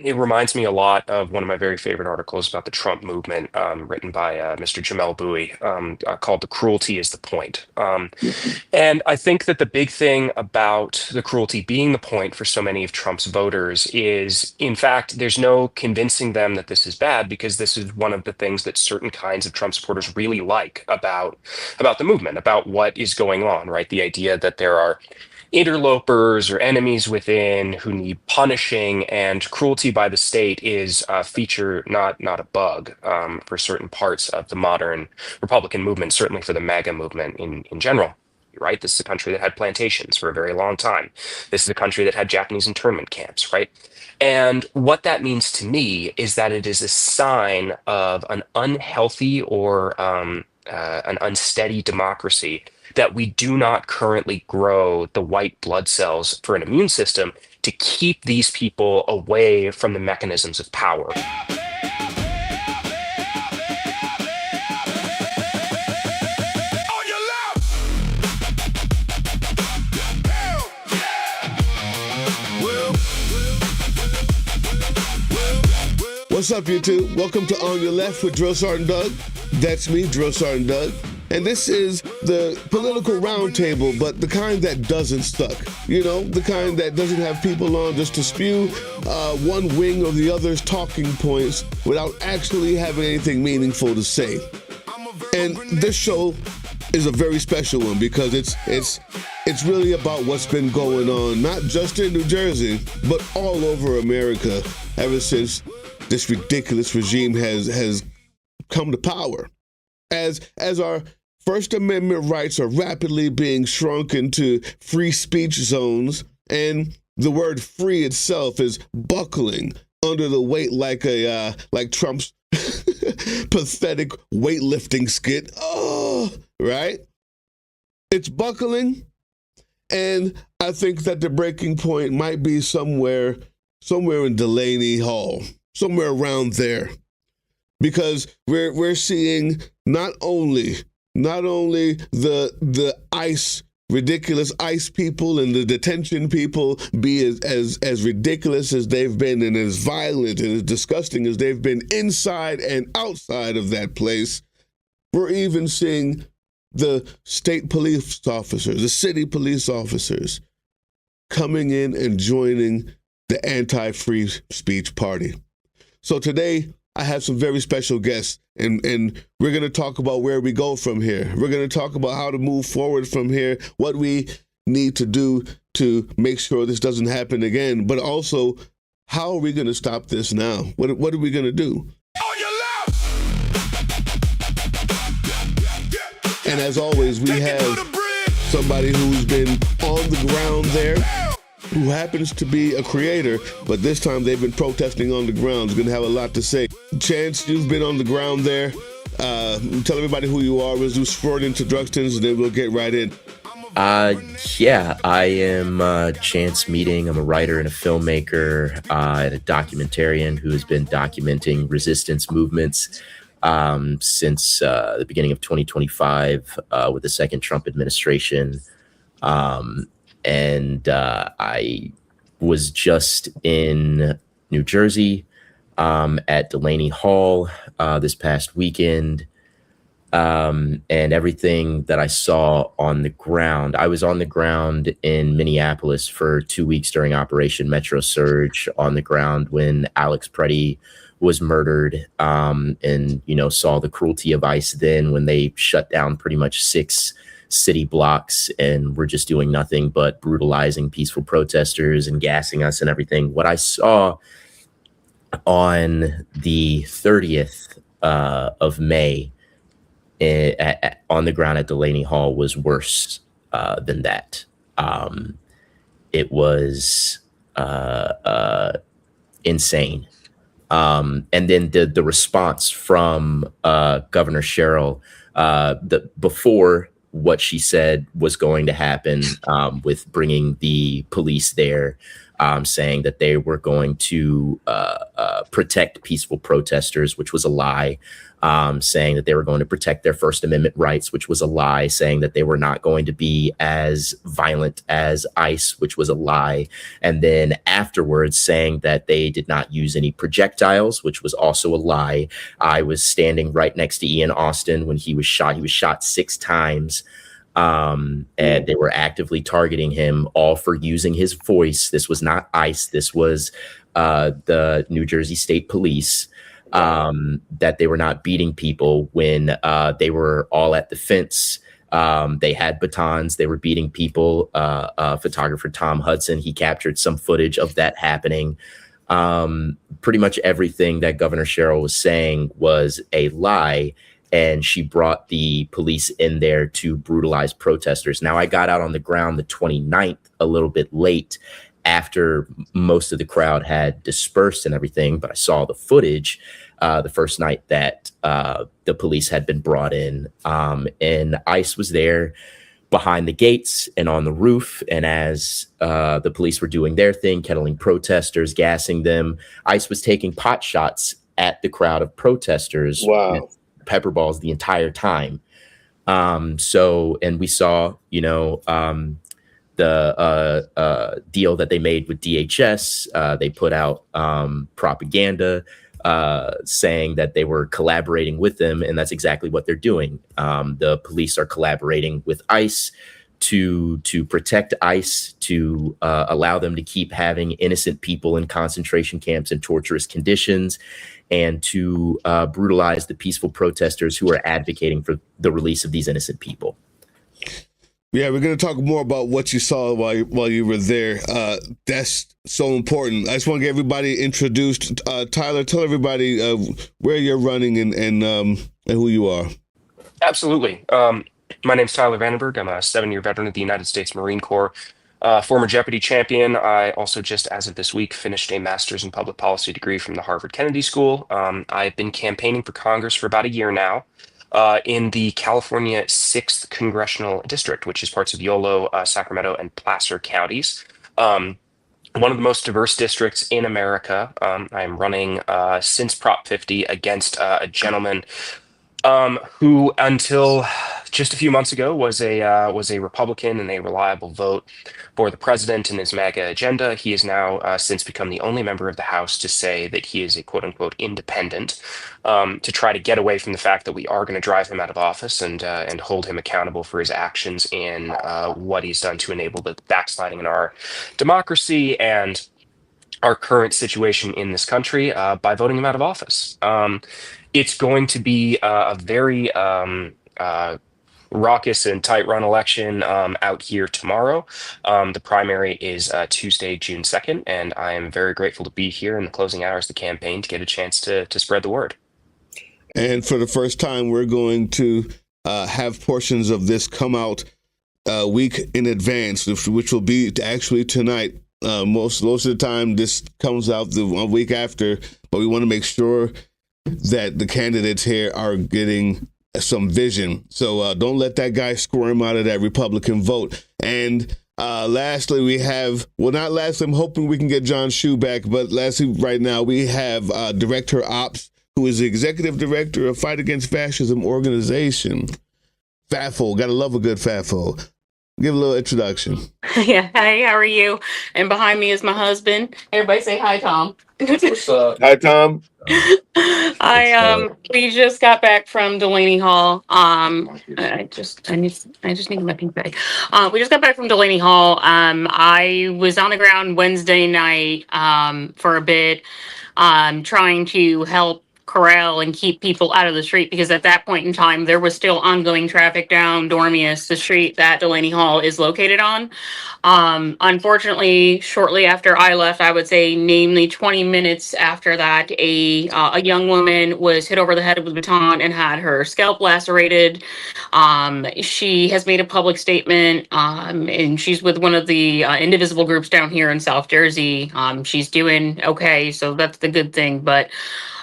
It reminds me a lot of one of my very favorite articles about the Trump movement, written by Mr. Jamel Bouie, called "The Cruelty is the Point." And I think that the big thing about the cruelty being the point for so many of Trump's voters is, in fact, there's no convincing them that this is bad, because this is one of the things that certain kinds of Trump supporters really like about the movement, about what is going on, right? The idea that there are interlopers or enemies within who need punishing, and cruelty by the state is a feature, not a bug, for certain parts of the modern Republican movement, certainly for the MAGA movement in general. Right, this is a country that had plantations for a very long time. This is a country that had Japanese internment camps, right? And what that means to me is that it is a sign of an unhealthy or an unsteady democracy, that we do not currently grow the white blood cells for an immune system to keep these people away from the mechanisms of power. What's up, YouTube? Welcome to On Your Left with Drill Sergeant Doug. That's me, Drill Sergeant Doug. And this is the political roundtable, but the kind that doesn't suck. You know, the kind that doesn't have people on just to spew one wing or the other's talking points without actually having anything meaningful to say. And this show is a very special one because it's really about what's been going on, not just in New Jersey, but all over America ever since this ridiculous regime has come to power. As our First Amendment rights are rapidly being shrunk into free speech zones, and the word free itself is buckling under the weight like Trump's pathetic weightlifting skit. Oh, right? It's buckling, and I think that the breaking point might be somewhere in Delaney Hall, somewhere around there, because we're seeing not only the ridiculous ICE people and the detention people be as ridiculous as they've been, and as violent and as disgusting as they've been inside and outside of that place. We're even seeing the state police officers, the city police officers, coming in and joining the anti-free speech party. So today, I have some very special guests, and we're going to talk about where we go from here. We're going to talk about how to move forward from here, what we need to do to make sure this doesn't happen again, but also, how are we going to stop this now? What are we going to do? And as always, we have somebody who's been on the ground there, who happens to be a creator, but this time they've been protesting on the ground. Is going to have a lot to say. Chance, you've been on the ground there. Tell everybody who you are. We'll do short introductions, and then we'll get right in. Yeah, I am Chance Meeting. I'm a writer and a filmmaker and a documentarian who has been documenting resistance movements since the beginning of 2025 with the second Trump administration. And I was just in New Jersey at Delaney Hall this past weekend, and everything that I saw on the ground. I was on the ground in Minneapolis for 2 weeks during Operation Metro Surge, on the ground when Alex Preddy was murdered, and, you know, saw the cruelty of ICE then when they shut down pretty much 6 city blocks and were just doing nothing but brutalizing peaceful protesters and gassing us and everything. What I saw on the 30th of May on the ground at Delaney Hall was worse than that. It was insane. And then the response from Governor Sherrill before what she said was going to happen with bringing the police there. saying that they were going to protect peaceful protesters, which was a lie. Saying that they were going to protect their First Amendment rights, which was a lie, saying that they were not going to be as violent as ICE, which was a lie. And then afterwards saying that they did not use any projectiles, which was also a lie. I was standing right next to Ian Austin when he was shot. He was shot 6 times. And they were actively targeting him, all for using his voice. This was not ICE. This was the New Jersey State Police. That they were not beating people when they were all at the fence. They had batons. They were beating people. Photographer Tom Hudson, he captured some footage of that happening. Pretty much everything that Governor Sherrill was saying was a lie. And she brought the police in there to brutalize protesters. Now, I got out on the ground the 29th, a little bit late, after most of the crowd had dispersed and everything, but I saw the footage the first night that the police had been brought in, and ICE was there behind the gates and on the roof. And as the police were doing their thing, kettling protesters, gassing them, ICE was taking pot shots at the crowd of protesters. Wow. With pepper balls the entire time. And we saw, the deal that they made with DHS. They put out propaganda saying that they were collaborating with them, and that's exactly what they're doing. The police are collaborating with ICE to protect ICE, to allow them to keep having innocent people in concentration camps in torturous conditions, and to brutalize the peaceful protesters who are advocating for the release of these innocent people. Yeah, we're going to talk more about what you saw while you were there. That's so important. I just want to get everybody introduced. Tyler, tell everybody where you're running and who you are. Absolutely. My name's Tyler Vandenberg. I'm a 7-year veteran of the United States Marine Corps, former Jeopardy champion. I also just, as of this week, finished a master's in public policy degree from the Harvard Kennedy School. I've been campaigning for Congress for about a year now. In the California 6th Congressional District, which is parts of Yolo, Sacramento, and Placer counties. One of the most diverse districts in America. I'm running since Prop 50 against a gentleman who, until just a few months ago, was a Republican and a reliable vote for the president and his MAGA agenda. He has now since become the only member of the House to say that he is a quote unquote independent, to try to get away from the fact that we are going to drive him out of office and hold him accountable for his actions in what he's done to enable the backsliding in our democracy and our current situation in this country by voting him out of office. It's going to be a very raucous and tight run election out here tomorrow. The primary is Tuesday, June 2nd, and I am very grateful to be here in the closing hours of the campaign to get a chance to spread the word. And for the first time, we're going to have portions of this come out a week in advance, which will be actually tonight. Most of the time, this comes out the week after, but we want to make sure that the candidates here are getting some vision. So don't let that guy squirm out of that Republican vote. And lastly, we have, well, not lastly, I'm hoping we can get John Shue back, but lastly, right now, we have Director Ops, who is the Executive Director of Fight Against Fascism organization. FAFO, gotta love a good FAFO. Give a little introduction. Yeah. Hi, how are you? And behind me is my husband. Everybody say hi, Tom. What's up? Hi, Tom. We just got back from Delaney Hall. I just need my pink bag. We just got back from Delaney Hall. I was on the ground Wednesday night for a bit, trying to help corral and keep people out of the street, because at that point in time there was still ongoing traffic down Dormius, the street that Delaney Hall is located on. Unfortunately, shortly after I left, I would say namely 20 minutes after that, a young woman was hit over the head with a baton and had her scalp lacerated. She has made a public statement, and she's with one of the indivisible groups down here in South Jersey. She's doing okay, so that's the good thing, but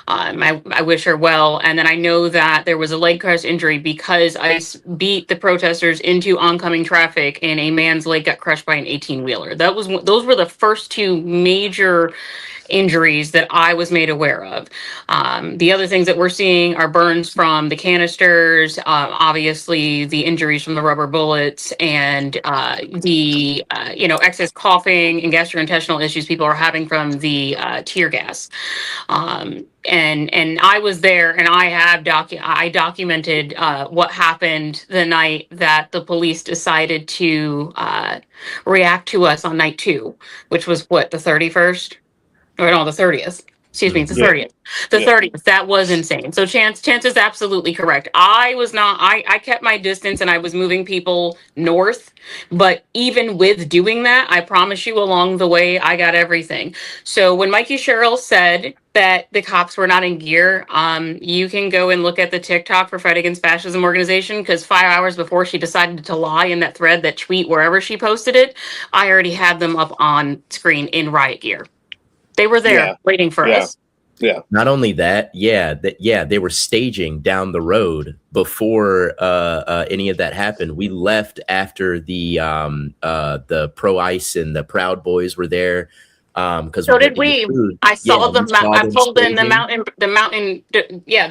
I wish her well. And then I know that there was a leg crush injury because ICE beat the protesters into oncoming traffic and a man's leg got crushed by an 18-wheeler. Those were the first two major injuries that I was made aware of. The other things that we're seeing are burns from the canisters, obviously the injuries from the rubber bullets, and the excess coughing and gastrointestinal issues people are having from the tear gas. And I was there, and I documented what happened the night that the police decided to react to us on night 2, which was what, the 31st. Or no, the 30th. Excuse me, it's the 30th. The 30th. That was insane. So Chance is absolutely correct. I kept my distance and I was moving people north. But even with doing that, I promise you along the way, I got everything. So when Mikey Sherrill said that the cops were not in gear, you can go and look at the TikTok for Fight Against Fascism organization, because 5 hours before she decided to lie in that thread, that tweet, wherever she posted it, I already had them up on screen in riot gear. They were there waiting for us. Yeah. Not only that, they were staging down the road before any of that happened. We left after the Pro Ice and the Proud Boys were there. Because so did we. I saw them. I pulled in the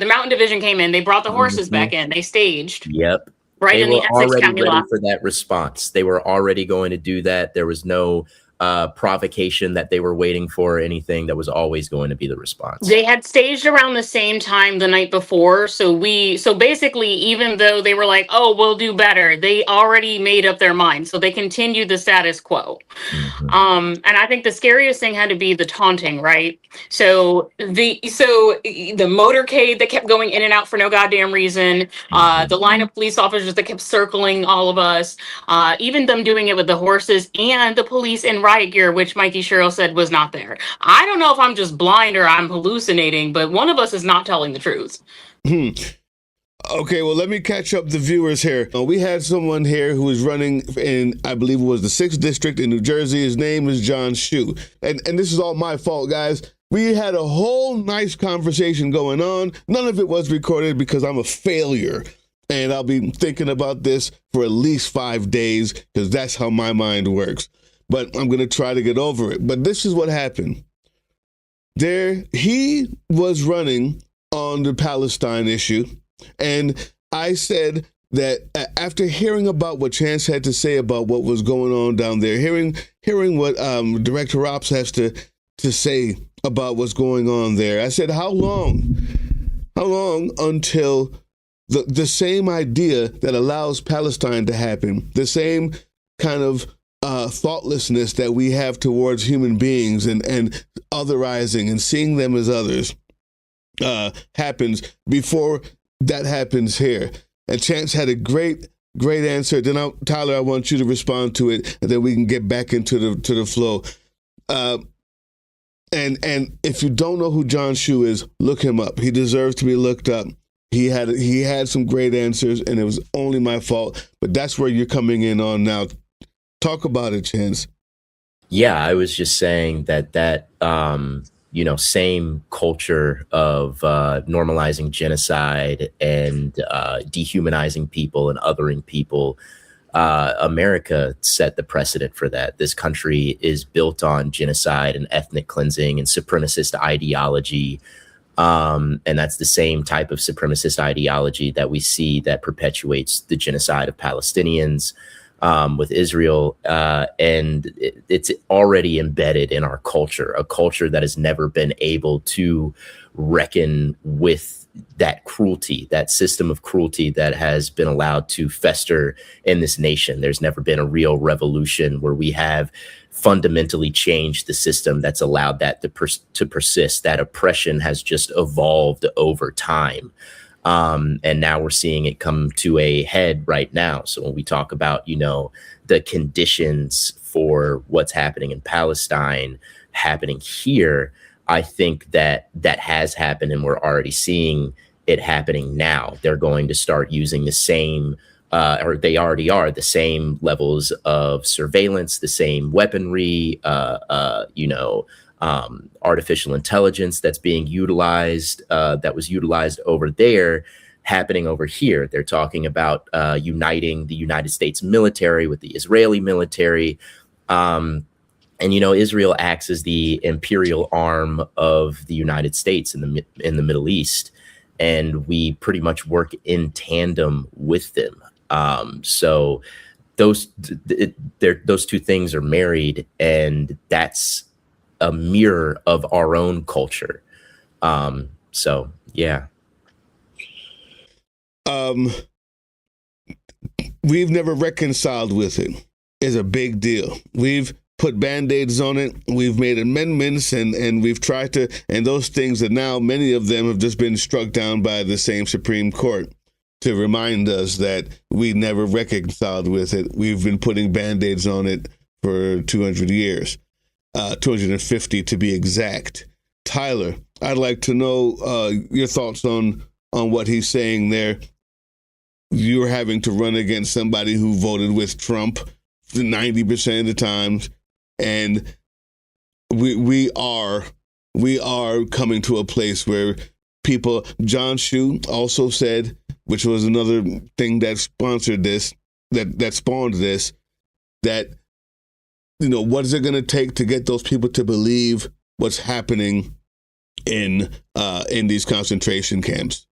mountain division came in. They brought the horses back in. They staged. Yep. Right they in the Essex County ready lot for that response. They were already going to do that. There was no provocation that they were waiting for, or anything. That was always going to be the response. They had staged around the same time the night before, so basically, even though they were like, oh, we'll do better, they already made up their mind, so they continued the status quo. And I think the scariest thing had to be the taunting, right? So the motorcade that kept going in and out for no goddamn reason, the line of police officers that kept circling all of us, even them doing it with the horses, and the police in riot gear, which Mikey Sherrill said was not there. I don't know if I'm just blind or I'm hallucinating, but one of us is not telling the truth. Okay, well, let me catch up the viewers here. We had someone here who was running in, I believe it was the 6th District in New Jersey. His name is John Shue. And this is all my fault, guys. We had a whole nice conversation going on. None of it was recorded because I'm a failure. And I'll be thinking about this for at least 5 days because that's how my mind works. But I'm going to try to get over it. But this is what happened. He was running on the Palestine issue. And I said that after hearing about what Chance had to say about what was going on down there, hearing what Director Ops has to say about what's going on there, I said, how long until the same idea that allows Palestine to happen, the same kind of thoughtlessness that we have towards human beings and otherizing and seeing them as others happens before that happens here. And Chance had a great answer. Then Tyler, I want you to respond to it, and then we can get back into the flow. And if you don't know who John Shue is, look him up. He deserves to be looked up. He had some great answers, and it was only my fault. But that's where you're coming in on now. Talk about it, Chance. Yeah, I was just saying that same culture of normalizing genocide and dehumanizing people and othering people. America set the precedent for that. This country is built on genocide and ethnic cleansing and supremacist ideology. And that's the same type of supremacist ideology that we see that perpetuates the genocide of Palestinians with Israel. And it's already embedded in our culture, a culture that has never been able to reckon with that cruelty, that system of cruelty that has been allowed to fester in this nation. There's never been a real revolution where we have fundamentally changed the system that's allowed that to persist. That oppression has just evolved over time. And now we're seeing it come to a head right now. So when we talk about, the conditions for what's happening in Palestine happening here, I think that has happened, and we're already seeing it happening now. They're going to start using the same, or they already are, the same levels of surveillance, the same weaponry, artificial intelligence that's being utilized, that was utilized over there, happening over here. They're talking about uniting the United States military with the Israeli military. And, you know, Israel acts as the imperial arm of the United States in the Middle East. And we pretty much work in tandem with them. So those two things are married, and that's a mirror of our own culture. So yeah. We've never reconciled with it. It's a big deal. We've put band-aids on it. We've made amendments, and we've tried to, and those things that now many of them have just been struck down by the same Supreme Court to remind us that we never reconciled with it. We've been putting band-aids on it for 200 years, 250 to be exact. Tyler, I'd like to know your thoughts on what he's saying there. You're having to run against somebody who voted with Trump 90% of the times, and we are coming to a place where people. John Shue also said, which was another thing that sponsored this, that spawned this, that, you know, what is it going to take to get those people to believe what's happening in these concentration camps?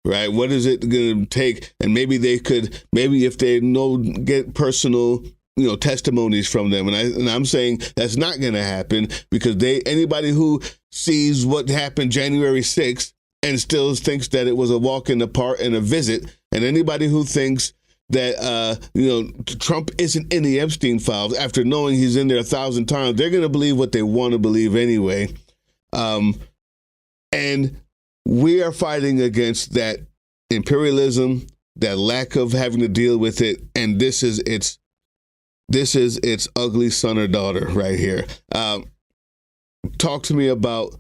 Right? What is it going to take? And maybe if they get personal, you know, testimonies from them. And I'm saying that's not going to happen, because anybody who sees what happened January 6th and still thinks that it was a walk in the park and a visit, and anybody who thinks that, Trump isn't in the Epstein files after knowing he's in there 1,000 times, they're going to believe what they want to believe anyway. And we are fighting against that imperialism, that lack of having to deal with it, and this is its ugly son or daughter right here. Talk to me about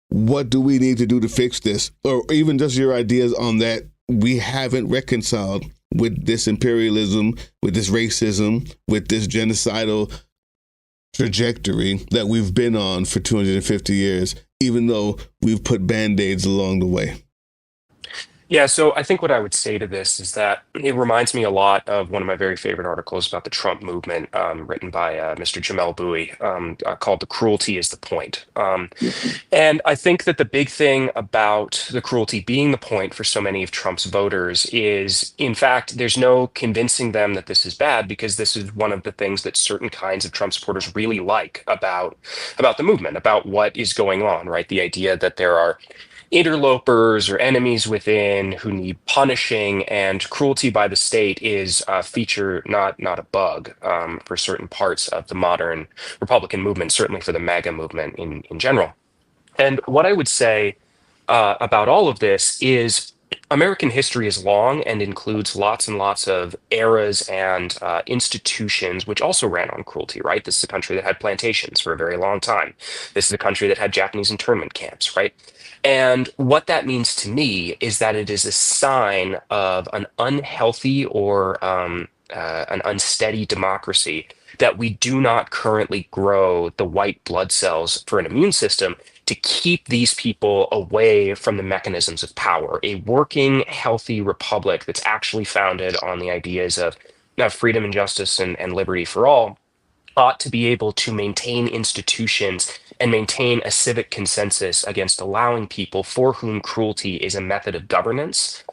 what do we need to do to fix this, or even just your ideas on that. We haven't reconciled with this imperialism, with this racism, with this genocidal trajectory that we've been on for 250 years, even though we've put band-aids along the way. Yeah, so I think what I would say to this is that it reminds me a lot of one of my very favorite articles about the Trump movement, written by Mr. Jamel Bouie, called "The Cruelty is the Point." And I think that the big thing about the cruelty being the point for so many of Trump's voters is, in fact, there's no convincing them that this is bad, because this is one of the things that certain kinds of Trump supporters really like about the movement, about what is going on, right? The idea that there are interlopers or enemies within who need punishing, and cruelty by the state is a feature, not a bug, for certain parts of the modern Republican movement, certainly for the MAGA movement in general. And what I would say about all of this is American history is long and includes lots and lots of eras and institutions which also ran on cruelty, right? This is a country that had plantations for a very long time. This is a country that had Japanese internment camps, right? And what that means to me is that it is a sign of an unhealthy or an unsteady democracy, that we do not currently grow the white blood cells for an immune system to keep these people away from the mechanisms of power. A working, healthy republic that's actually founded on the ideas of freedom and justice and liberty for all ought to be able to maintain institutions and maintain a civic consensus against allowing people for whom cruelty is a method of governance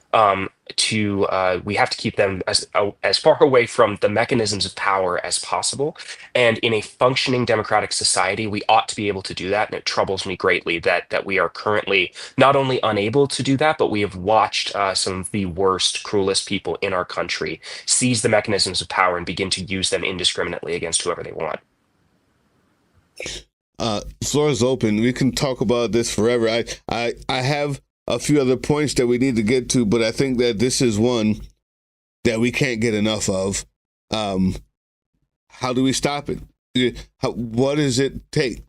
we have to keep them as far away from the mechanisms of power as possible. And in a functioning democratic society, we ought to be able to do that. And it troubles me greatly that we are currently not only unable to do that, but we have watched some of the worst, cruelest people in our country seize the mechanisms of power and begin to use them indiscriminately against whoever they want. Floor is open. We can talk about this forever. I have a few other points that we need to get to, but I think that this is one that we can't get enough of. How do we stop it? What does it take?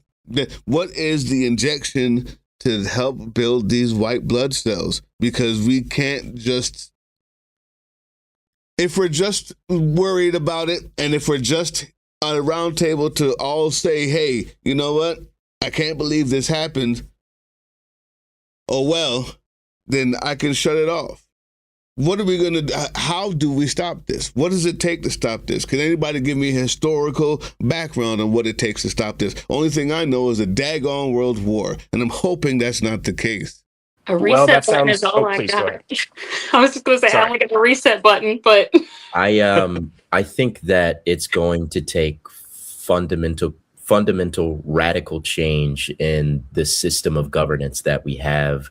What is the injection to help build these white blood cells? Because we can't just, if we're just worried about it, and if we're just at a round table to all say, hey, you know what? I can't believe this happened. Oh, well, then I can shut it off. What are we going to do? How do we stop this? What does it take to stop this? Can anybody give me a historical background on what it takes to stop this? Only thing I know is a daggone world war, and I'm hoping that's not the case. A Well, reset that button sounds. is all Oh, I please go got. ahead. I was just going to say, I Sorry. only got the reset button, but I think that it's going to take fundamental radical change in the system of governance that we have,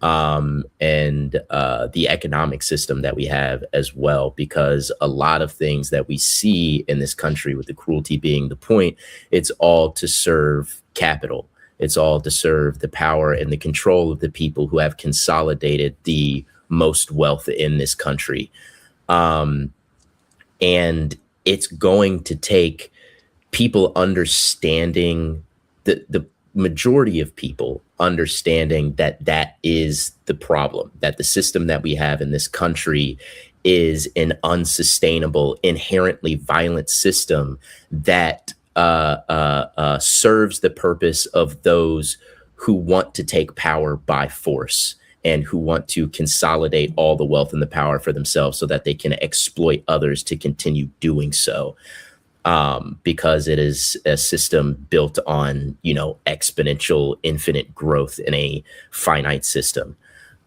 and the economic system that we have as well, because a lot of things that we see in this country, with the cruelty being the point, it's all to serve capital. It's all to serve the power and the control of the people who have consolidated the most wealth in this country. And it's going to take people understanding, the majority of people understanding that that is the problem, that the system that we have in this country is an unsustainable, inherently violent system that serves the purpose of those who want to take power by force and who want to consolidate all the wealth and the power for themselves so that they can exploit others to continue doing so. Because it is a system built on, exponential, infinite growth in a finite system.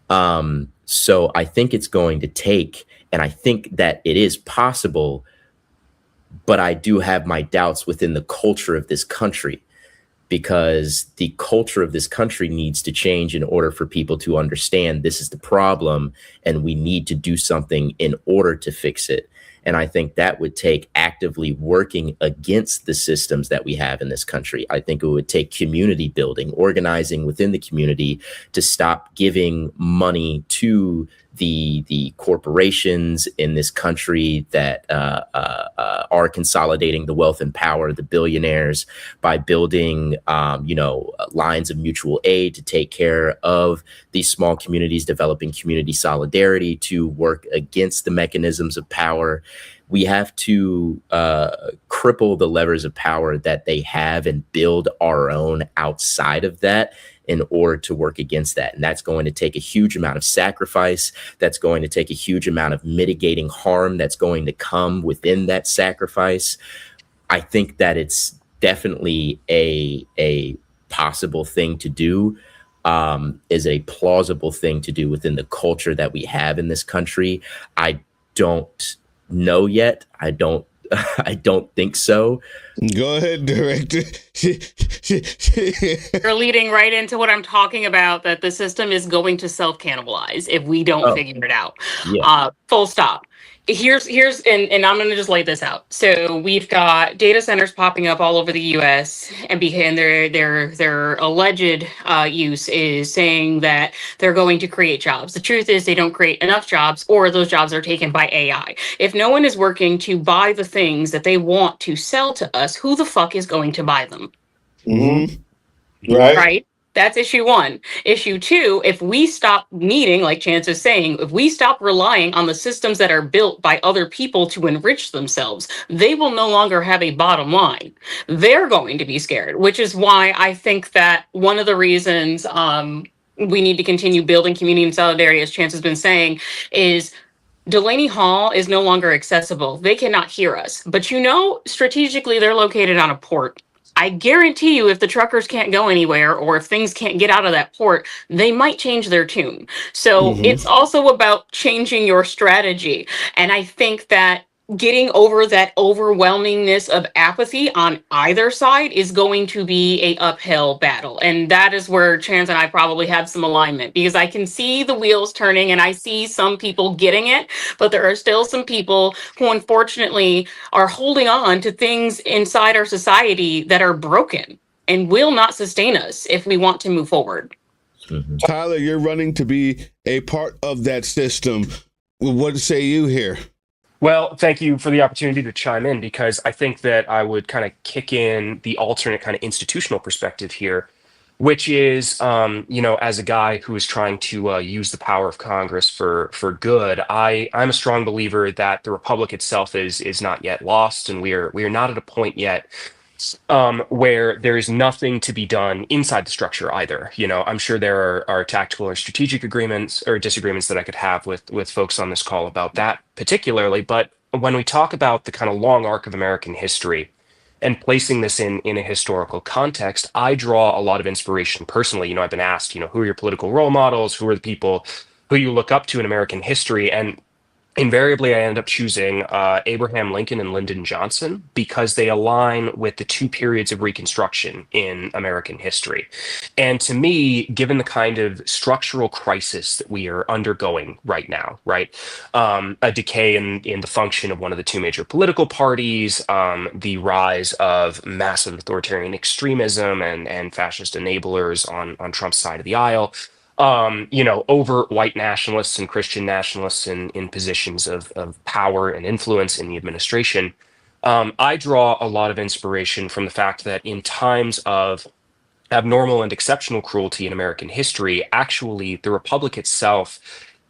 So I think it's going to take, and I think that it is possible, but I do have my doubts within the culture of this country, because the culture of this country needs to change in order for people to understand this is the problem and we need to do something in order to fix it. And I think that would take actively working against the systems that we have in this country. I think it would take community building, organizing within the community to stop giving money to the corporations in this country that are consolidating the wealth and power, the billionaires, by building, lines of mutual aid to take care of these small communities, developing community solidarity to work against the mechanisms of power. We have to cripple the levers of power that they have and build our own outside of that in order to work against that. And that's going to take a huge amount of sacrifice. That's going to take a huge amount of mitigating harm that's going to come within that sacrifice. I think that it's definitely a possible thing to do, is a plausible thing to do within the culture that we have in this country. I don't know yet. I don't think so. Go ahead, director. you're leading right into what I'm talking about, that the system is going to self-cannibalize if we don't figure it out. Yeah. Full stop. Here's and I'm going to just lay this out. So we've got data centers popping up all over the U.S. and their alleged use is saying that they're going to create jobs. The truth is they don't create enough jobs, or those jobs are taken by AI. If no one is working to buy the things that they want to sell to us, who the fuck is going to buy them? Mm-hmm. Right? That's issue one. Issue two, if we stop needing, like Chance is saying, if we stop relying on the systems that are built by other people to enrich themselves, they will no longer have a bottom line. They're going to be scared, which is why I think that one of the reasons we need to continue building community and solidarity, as Chance has been saying, is Delaney Hall is no longer accessible. They cannot hear us. But strategically, they're located on a port. I guarantee you, if the truckers can't go anywhere, or if things can't get out of that port, they might change their tune. So it's also about changing your strategy. And I think that getting over that overwhelmingness of apathy on either side is going to be a uphill battle. And that is where Chance and I probably have some alignment, because I can see the wheels turning and I see some people getting it, but there are still some people who unfortunately are holding on to things inside our society that are broken and will not sustain us if we want to move forward. Tyler, you're running to be a part of that system. What say you here? Well, thank you for the opportunity to chime in, because I think that I would kind of kick in the alternate kind of institutional perspective here, which is, as a guy who is trying to use the power of Congress for good, I'm a strong believer that the republic itself is not yet lost, and we are not at a point yet where there is nothing to be done inside the structure either. I'm sure there are tactical or strategic agreements or disagreements that I could have with folks on this call about that particularly. But when we talk about the kind of long arc of American history and placing this in a historical context, I draw a lot of inspiration personally. I've been asked, who are your political role models? Who are the people who you look up to in American history? And invariably, I end up choosing Abraham Lincoln and Lyndon Johnson because they align with the two periods of Reconstruction in American history. And to me, given the kind of structural crisis that we are undergoing right now, right, a decay in the function of one of the two major political parties, the rise of massive authoritarian extremism and fascist enablers on Trump's side of the aisle, overt white nationalists and Christian nationalists in positions of power and influence in the administration. I draw a lot of inspiration from the fact that in times of abnormal and exceptional cruelty in American history, actually, the Republic itself,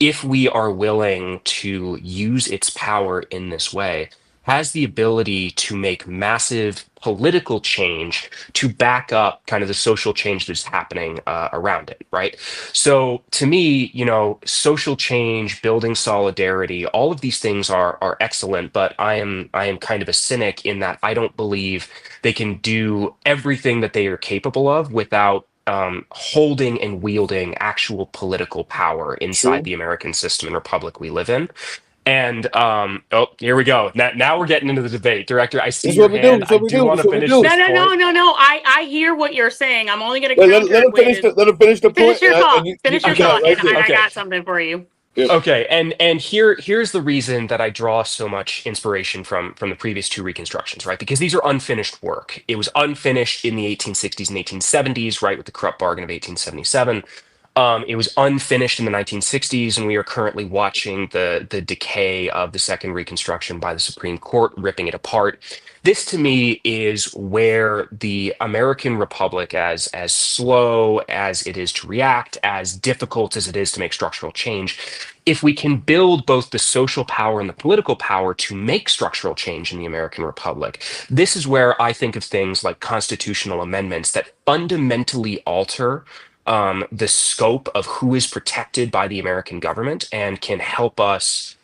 if we are willing to use its power in this way, has the ability to make massive political change to back up kind of the social change that's happening around it, right? So to me, social change, building solidarity, all of these things are excellent, but I am kind of a cynic in that I don't believe they can do everything that they are capable of without holding and wielding actual political power inside the American system and republic we live in. And here we go. Now we're getting into the debate, Director. I see your hand. I do want to finish this No, point. no. I hear what you're saying. I'm only going to Let counter him finish with let him finish the point. finish your thought. Finish your thought, right and there. I Okay. got something for you. Yeah. Okay, and here's the reason that I draw so much inspiration from the previous two reconstructions, right? Because these are unfinished work. It was unfinished in the 1860s and 1870s, right, with the corrupt bargain of 1877. It was unfinished in the 1960s, and we are currently watching the decay of the Second Reconstruction by the Supreme Court, ripping it apart. This, to me, is where the American Republic, as slow as it is to react, as difficult as it is to make structural change, if we can build both the social power and the political power to make structural change in the American Republic, this is where I think of things like constitutional amendments that fundamentally alter the scope of who is protected by the American government and can help us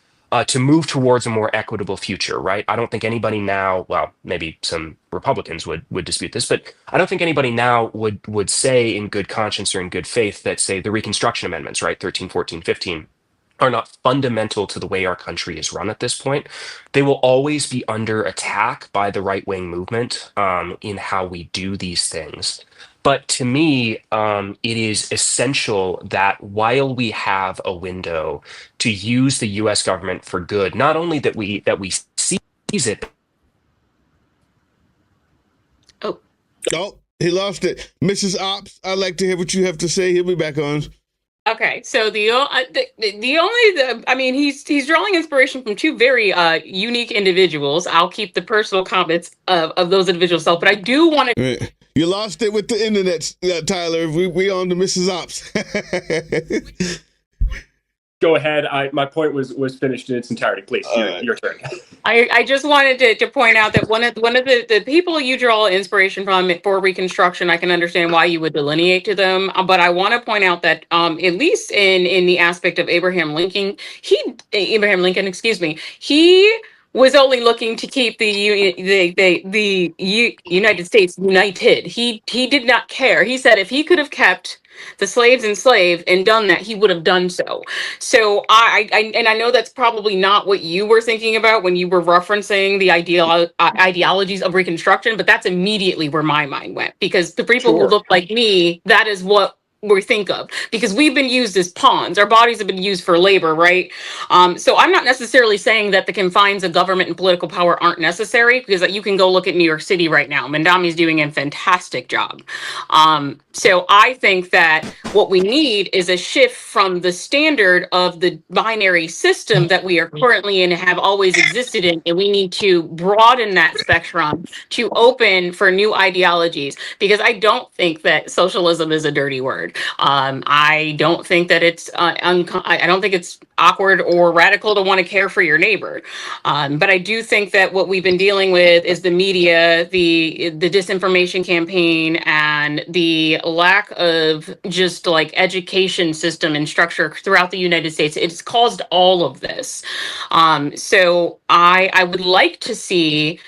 to move towards a more equitable future, right? I don't think anybody now, well, maybe some Republicans would dispute this, but I don't think anybody now would say in good conscience or in good faith that, say, the Reconstruction Amendments, right, 13, 14, 15, are not fundamental to the way our country is run at this point. They will always be under attack by the right-wing movement in how we do these things. But to me, it is essential that while we have a window to use the U.S. government for good, not only that we seize it. Oh, he lost it. Mrs. Ops, I'd like to hear what you have to say. He'll be back on. okay. So I mean, he's drawing inspiration from two very unique individuals. I'll keep the personal comments of those individuals self, but I do want to. Right. You lost it with the internet, Tyler. We on to Mrs. Ops. Go ahead. My point was finished in its entirety. Please, your turn. I just wanted to point out that one of the people you draw inspiration from for Reconstruction, I can understand why you would delineate to them, but I want to point out that at least in the aspect of Abraham Lincoln, excuse me, he was only looking to keep the United States united. He did not care. He said if he could have kept the slaves enslaved and done that, he would have done so. So I know that's probably not what you were thinking about when you were referencing the ideologies of Reconstruction, but that's immediately where my mind went, because the people who look like me, that is what we think of, because we've been used as pawns. Our bodies have been used for labor, right? So I'm not necessarily saying that the confines of government and political power aren't necessary, because you can go look at New York City right now. Mandami's doing a fantastic job. So I think that what we need is a shift from the standard of the binary system that we are currently in and have always existed in, and we need to broaden that spectrum to open for new ideologies, because I don't think that socialism is a dirty word. forward. I don't think that it's I don't think it's awkward or radical to want to care for your neighbor. But I do think that what we've been dealing with is the media, the disinformation campaign, and the lack of just like education system and structure throughout the United States. It's caused all of this. So I would like to see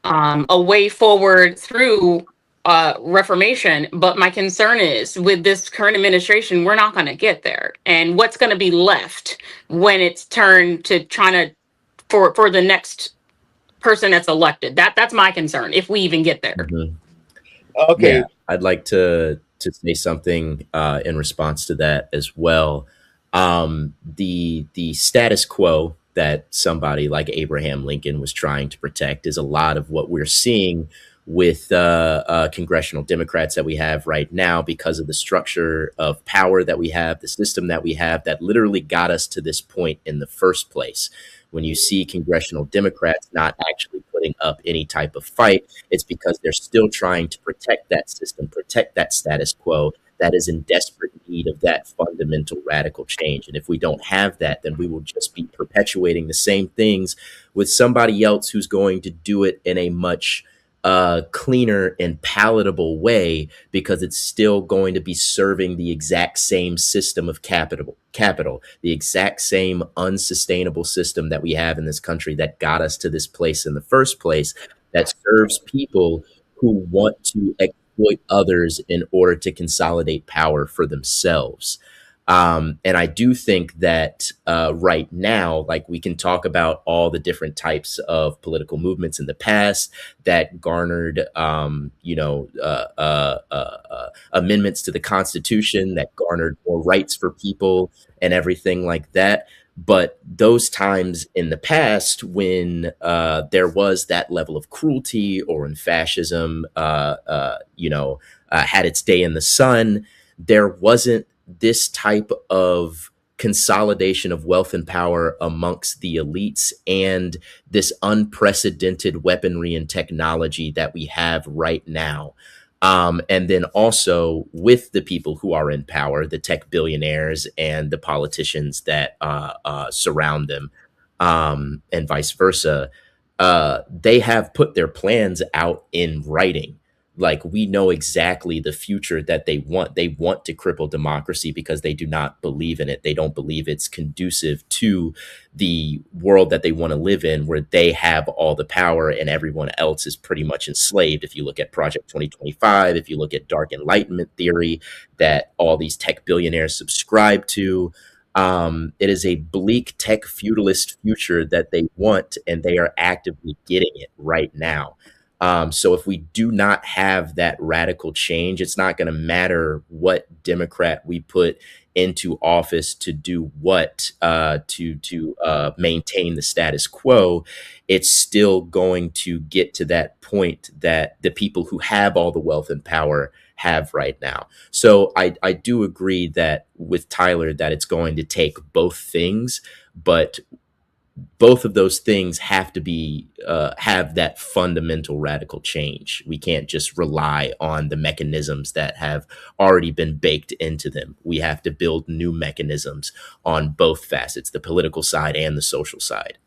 a way forward through reformation, but my concern is with this current administration, we're not going to get there. And what's going to be left when it's turned to trying to for the next person that's elected? That's my concern, if we even get there. Mhm. Okay. Yeah, I'd like to say something in response to that as well. The status quo that somebody like Abraham Lincoln was trying to protect is a lot of what we're seeing with congressional Democrats that we have right now, because of the structure of power that we have, the system that we have that literally got us to this point in the first place. When you see congressional Democrats not actually putting up any type of fight, it's because they're still trying to protect that system, protect that status quo that is in desperate need of that fundamental radical change. And if we don't have that, then we will just be perpetuating the same things with somebody else who's going to do it in a much cleaner and palatable way, because it's still going to be serving the exact same system of capital, the exact same unsustainable system that we have in this country that got us to this place in the first place, that serves people who want to exploit others in order to consolidate power for themselves. And I do think that right now, like, we can talk about all the different types of political movements in the past that garnered, amendments to the Constitution, that garnered more rights for people and everything like that. But those times in the past when there was that level of cruelty, or when fascism, had its day in the sun, there wasn't this type of consolidation of wealth and power amongst the elites, and this unprecedented weaponry and technology that we have right now. And then also with the people who are in power, the tech billionaires and the politicians that surround them, and vice versa, they have put their plans out in writing. Like, we know exactly the future that they want. They want to cripple democracy because they do not believe in it. They don't believe it's conducive to the world that they want to live in, where they have all the power and everyone else is pretty much enslaved. If you look at Project 2025, if you look at dark enlightenment theory that all these tech billionaires subscribe to, it is a bleak tech feudalist future that they want, and they are actively getting it right now. So if we do not have that radical change, it's not going to matter what Democrat we put into office to do what, to maintain the status quo. It's still going to get to that point that the people who have all the wealth and power have right now. So I do agree that with Tyler that it's going to take both things, but both of those things have to be have that fundamental radical change. We can't just rely on the mechanisms that have already been baked into them. We have to build new mechanisms on both facets, the political side and the social side.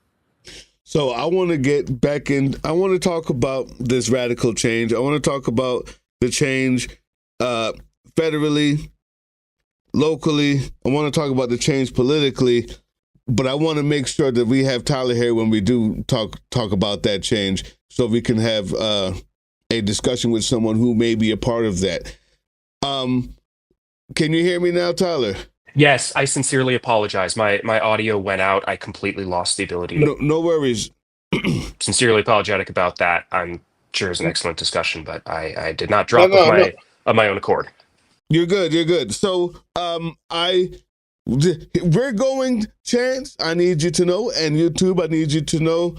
So I want to get back in. I want to talk about this radical change. I want to talk about the change federally, locally. I want to talk about the change politically. But I want to make sure that we have Tyler here when we do talk about that change, so we can have a discussion with someone who may be a part of that. Can you hear me now, Tyler? Yes, I sincerely apologize. My audio went out. I completely lost the ability. No worries. Sincerely apologetic about that. I'm sure it's an excellent discussion, but I did not drop of my own accord. You're good. You're good. So we're going, Chance, I need you to know, and YouTube, I need you to know,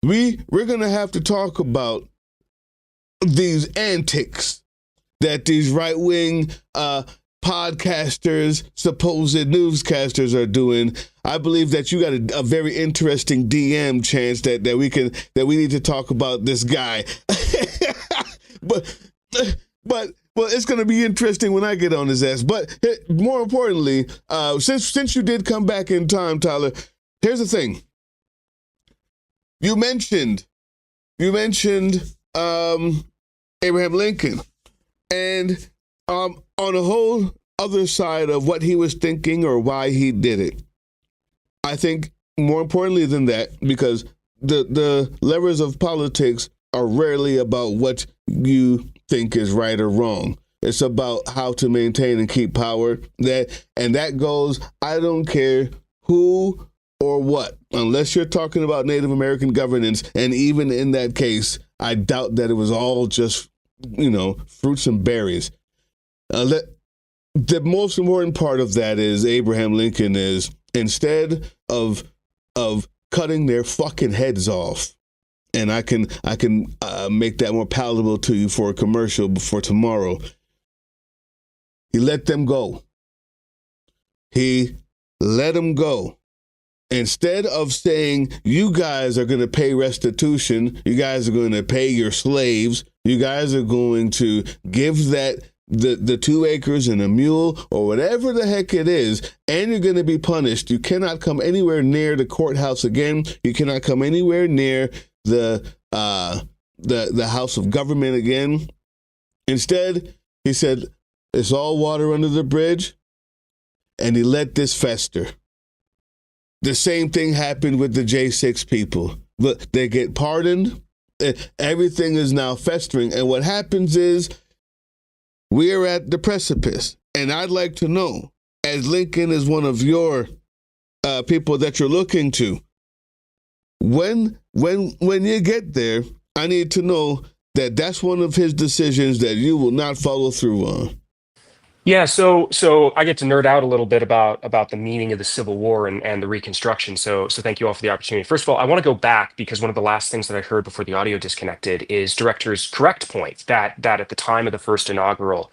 we're going to have to talk about these antics that these right-wing podcasters, supposed newscasters are doing. I believe that you got a very interesting DM, Chance, that we need to talk about this guy. But Well, it's going to be interesting when I get on his ass. But more importantly, since you did come back in time, Tyler, here's the thing. You mentioned Abraham Lincoln, and on a whole other side of what he was thinking or why he did it. I think more importantly than that, because the levers of politics are rarely about what you think is right or wrong. It's about how to maintain and keep power. That goes, I don't care who or what, unless you're talking about Native American governance. And even in that case, I doubt that it was all just, fruits and berries. The most important part of that is Abraham Lincoln is, instead of cutting their fucking heads off, and I can make that more palatable to you for a commercial before tomorrow. He let them go. He let them go. Instead of saying, you guys are going to pay restitution, you guys are going to pay your slaves, you guys are going to give that the 2 acres and a mule or whatever the heck it is, and you're going to be punished. You cannot come anywhere near the courthouse again. You cannot come anywhere near the house of government again. Instead, he said, it's all water under the bridge, and he let this fester. The same thing happened with the J6 people. They get pardoned. Everything is now festering. And what happens is we are at the precipice. And I'd like to know, as Lincoln is one of your people that you're looking to, when you get there, I need to know that that's one of his decisions that you will not follow through on. Yeah, so I get to nerd out a little bit about the meaning of the Civil War and the Reconstruction. So thank you all for the opportunity. First of all, I want to go back because one of the last things that I heard before the audio disconnected is Director's correct point that at the time of the first inaugural,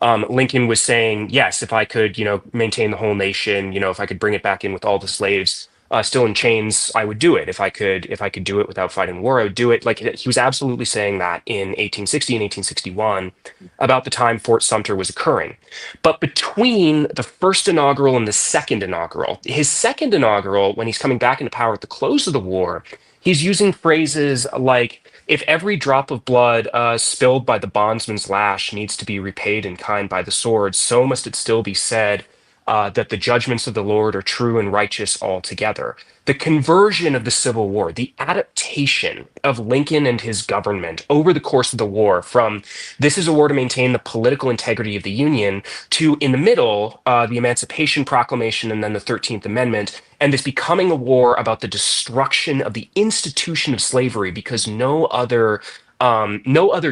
Lincoln was saying, yes, if I could, maintain the whole nation, if I could bring it back in with all the slaves still in chains, I would do it. If I could do it without fighting war, I would do it. Like, he was absolutely saying that in 1860 and 1861, about the time Fort Sumter was occurring. But between the first inaugural and the second inaugural, his second inaugural, when he's coming back into power at the close of the war, he's using phrases like, if every drop of blood spilled by the bondsman's lash needs to be repaid in kind by the sword, so must it still be said that the judgments of the Lord are true and righteous altogether. The conversion of the Civil War, the adaptation of Lincoln and his government over the course of the war from this is a war to maintain the political integrity of the Union to, in the middle, the Emancipation Proclamation and then the 13th Amendment, and this becoming a war about the destruction of the institution of slavery because no other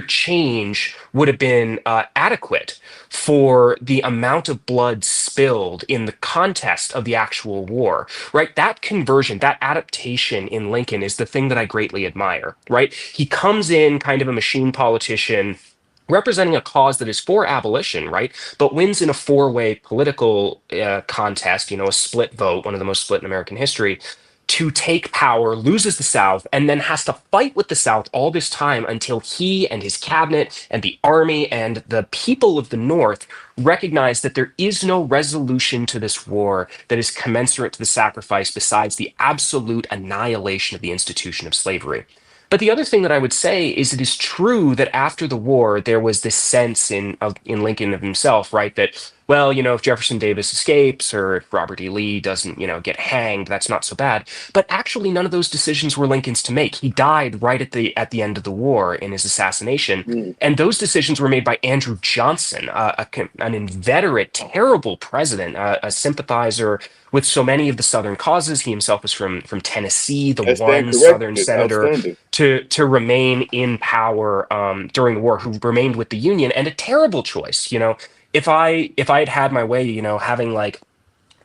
change would have been adequate for the amount of blood spilled in the contest of the actual war, right? That conversion, that adaptation in Lincoln is the thing that I greatly admire, right? He comes in kind of a machine politician representing a cause that is for abolition, right? But wins in a 4-way political contest, a split vote, one of the most split in American history, to take power, loses the South, and then has to fight with the South all this time until he and his cabinet and the army and the people of the North recognize that there is no resolution to this war that is commensurate to the sacrifice besides the absolute annihilation of the institution of slavery. But the other thing that I would say is it is true that after the war, there was this sense in Lincoln of himself, right, that, well, if Jefferson Davis escapes or if Robert E. Lee doesn't, get hanged, that's not so bad. But actually, none of those decisions were Lincoln's to make. He died right at the end of the war in his assassination. And those decisions were made by Andrew Johnson, an inveterate, terrible president, a sympathizer with so many of the Southern causes. He himself was from Tennessee, the one Southern senator to remain in power during the war, who remained with the Union, and a terrible choice. If I had my way, having like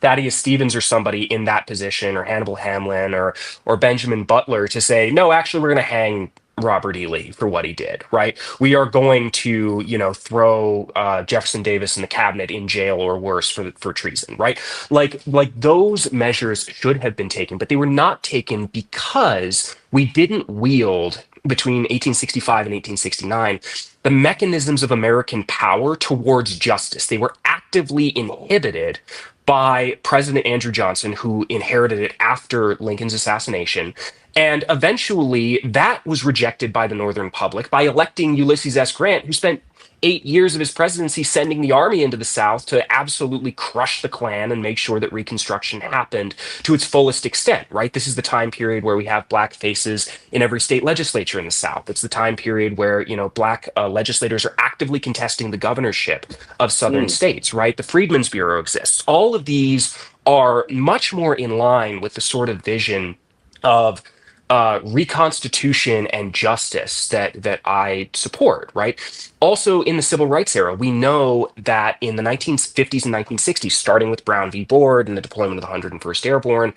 Thaddeus Stevens or somebody in that position, or Hannibal Hamlin or Benjamin Butler to say, no, actually, we're going to hang Robert E. Lee for what he did, right? We are going to, throw Jefferson Davis and the cabinet in jail or worse for treason, right? Like those measures should have been taken, but they were not taken because we didn't wield between 1865 and 1869, the mechanisms of American power towards justice, they were actively inhibited by President Andrew Johnson, who inherited it after Lincoln's assassination. And eventually, that was rejected by the Northern public by electing Ulysses S. Grant, who spent 8 years of his presidency sending the army into the South to absolutely crush the Klan and make sure that Reconstruction happened to its fullest extent, right? This is the time period where we have black faces in every state legislature in the South. It's the time period where, black legislators are actively contesting the governorship of Southern states, right? The Freedmen's Bureau exists. All of these are much more in line with the sort of vision of reconstitution and justice that I support, right? Also, in the civil rights era, we know that in the 1950s and 1960s, starting with Brown v. Board and the deployment of the 101st Airborne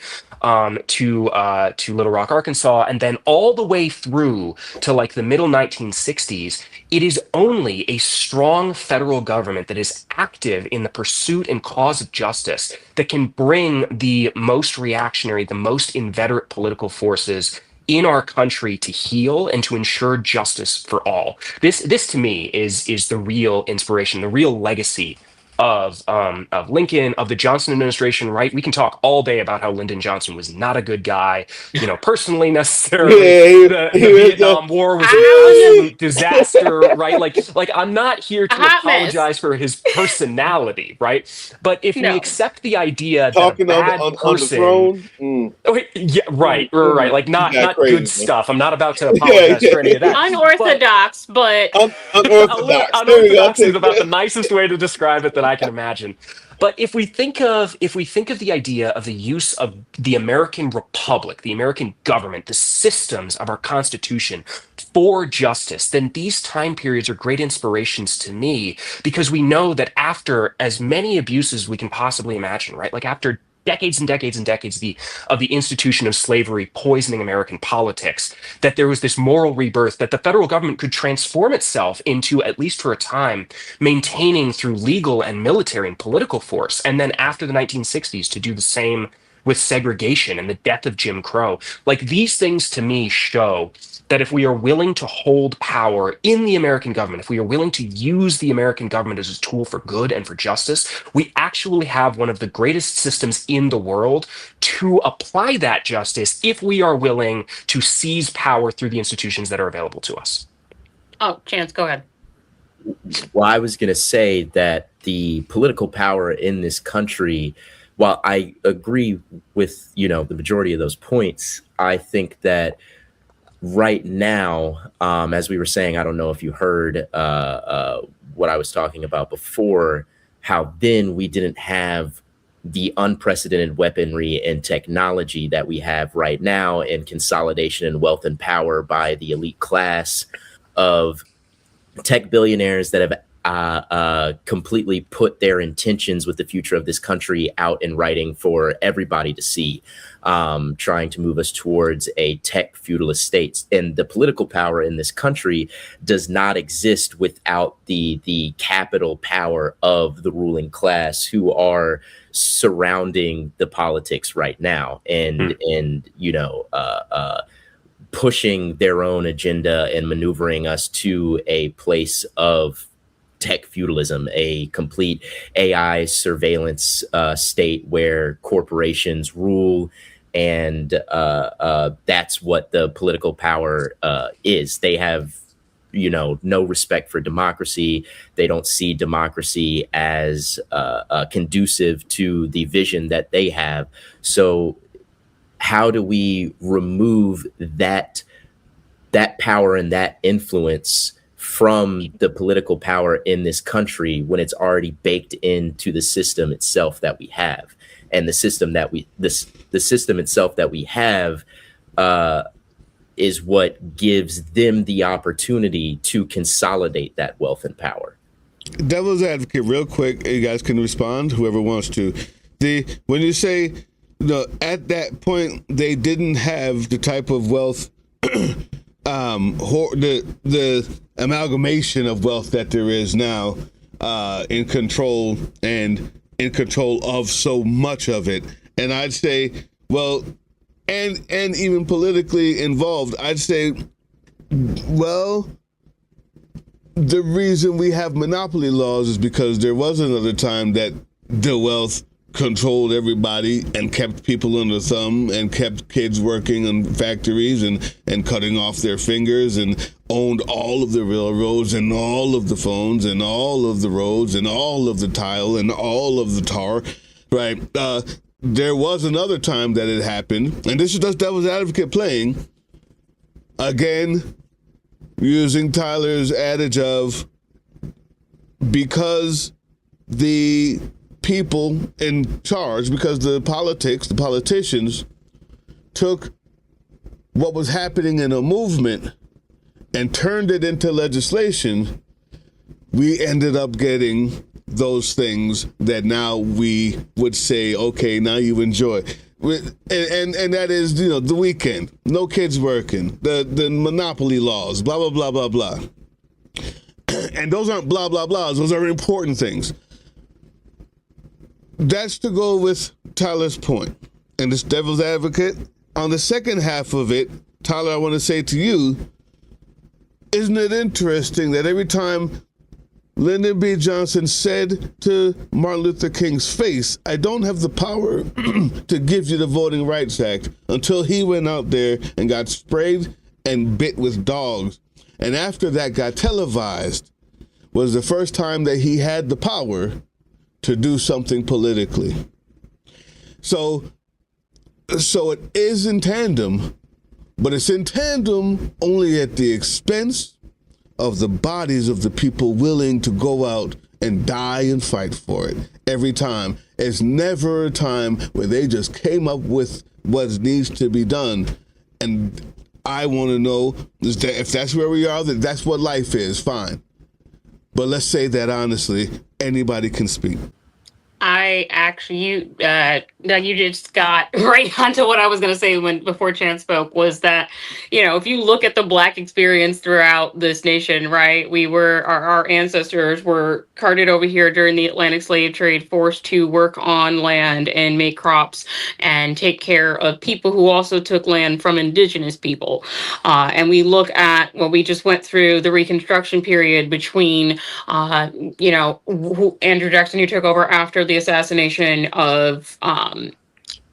to Little Rock, Arkansas, and then all the way through to like the middle 1960s, it is only a strong federal government that is active in the pursuit and cause of justice that can bring the most reactionary, the most inveterate political forces in our country to heal and to ensure justice for all. This to me is the real inspiration, the real legacy of Lincoln, of the Johnson administration, right? We can talk all day about how Lyndon Johnson was not a good guy, personally necessarily. The Vietnam War was an absolute disaster, right? Like I'm not here to apologize for his personality, right? But if we accept the idea that a bad person, okay, yeah, right, like not good stuff. I'm not about to apologize for any of that. Unorthodox, but unorthodox is about the nicest way to describe it that I can imagine. But if we think of the idea of the use of the American Republic, the American government, the systems of our Constitution for justice, then these time periods are great inspirations to me, because we know that after as many abuses we can possibly imagine, right? Like after decades and decades and decades of the institution of slavery poisoning American politics, that there was this moral rebirth that the federal government could transform itself into, at least for a time, maintaining through legal and military and political force. And then after the 1960s, to do the same with segregation and the death of Jim Crow. Like, these things to me show that if we are willing to hold power in the American government, if we are willing to use the American government as a tool for good and for justice, we actually have one of the greatest systems in the world to apply that justice if we are willing to seize power through the institutions that are available to us. Oh, Chance, go ahead. Well, I was going to say that the political power in this country, while I agree with, the majority of those points, I think that right now, as we were saying, I don't know if you heard what I was talking about before, how then we didn't have the unprecedented weaponry and technology that we have right now, and consolidation and wealth and power by the elite class of tech billionaires that have completely put their intentions with the future of this country out in writing for everybody to see, trying to move us towards a tech feudalist state. And the political power in this country does not exist without the capital power of the ruling class, who are surrounding the politics right now, and pushing their own agenda and maneuvering us to a place of tech feudalism, a complete AI surveillance state where corporations rule. And that's what the political power is. They have, no respect for democracy. They don't see democracy as conducive to the vision that they have. So how do we remove that power and that influence from the political power in this country when it's already baked into the system itself that we have? And the system itself that we have is what gives them the opportunity to consolidate that wealth and power. Devil's advocate, real quick, you guys can respond, whoever wants to. When you say, at that point they didn't have the type of wealth, the amalgamation of wealth that there is now, in control of so much of it. And I'd say, well, and even politically involved, I'd say Well, the reason we have monopoly laws is because there was another time that the wealth controlled everybody and kept people under thumb and kept kids working in factories and cutting off their fingers and owned all of the railroads and all of the phones and all of the roads and all of the tile and all of the tar, right? There was another time that it happened, and this is just devil's advocate playing, again, using Tyler's adage of, because the people in charge, because the politicians took what was happening in a movement and turned it into legislation, we ended up getting those things that now we would say, okay, now you enjoy. And that is, the weekend, no kids working, the monopoly laws, blah, blah, blah, blah, blah. And those aren't blah, blah, blahs. Those are important things. That's to go with Tyler's point. And this devil's advocate, on the second half of it, Tyler, I want to say to you, isn't it interesting that every time Lyndon B. Johnson said to Martin Luther King's face, I don't have the power to give you the Voting Rights Act, until he went out there and got sprayed and bit with dogs. And after that got televised, was the first time that he had the power to do something politically. So it is in tandem, but it's in tandem only at the expense of the bodies of the people willing to go out and die and fight for it every time. It's never a time where they just came up with what needs to be done. And I want to know is that if that's where we are, that's what life is, fine. But let's say that honestly, anybody can speak. I actually, Doug, you just got right onto what I was going to say before Chance spoke, was that, if you look at the Black experience throughout this nation, right, our ancestors were carted over here during the Atlantic slave trade, forced to work on land and make crops and take care of people who also took land from indigenous people. And we look at what we just went through the Reconstruction period between, Andrew Jackson, who took over after the assassination of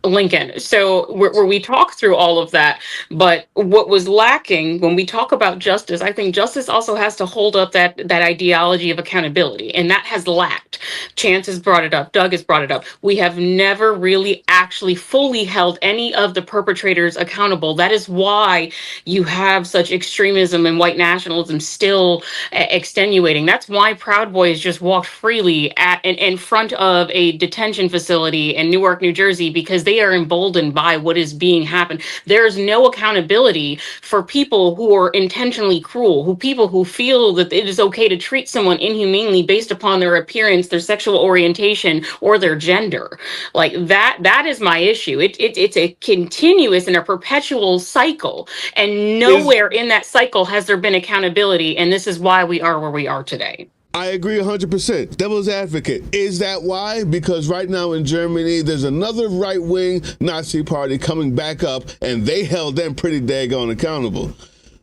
Lincoln. So where we talk through all of that, but what was lacking when we talk about justice, I think justice also has to hold up that ideology of accountability, and that has lacked. Chance has brought it up. Doug has brought it up. We have never really actually fully held any of the perpetrators accountable. That is why you have such extremism and white nationalism still extenuating. That's why Proud Boys just walked freely in front of a detention facility in Newark, New Jersey, because they are emboldened by what is being happened. There's no accountability for people who are intentionally cruel, people who feel that it is okay to treat someone inhumanely based upon their appearance, their sexual orientation, or their gender. Like that is my issue. It's a continuous and a perpetual cycle, and nowhere in that cycle has there been accountability, and this is why we are where we are today. I agree 100%. Devil's advocate. Is that why? Because right now in Germany, there's another right-wing Nazi party coming back up, and they held them pretty daggone accountable.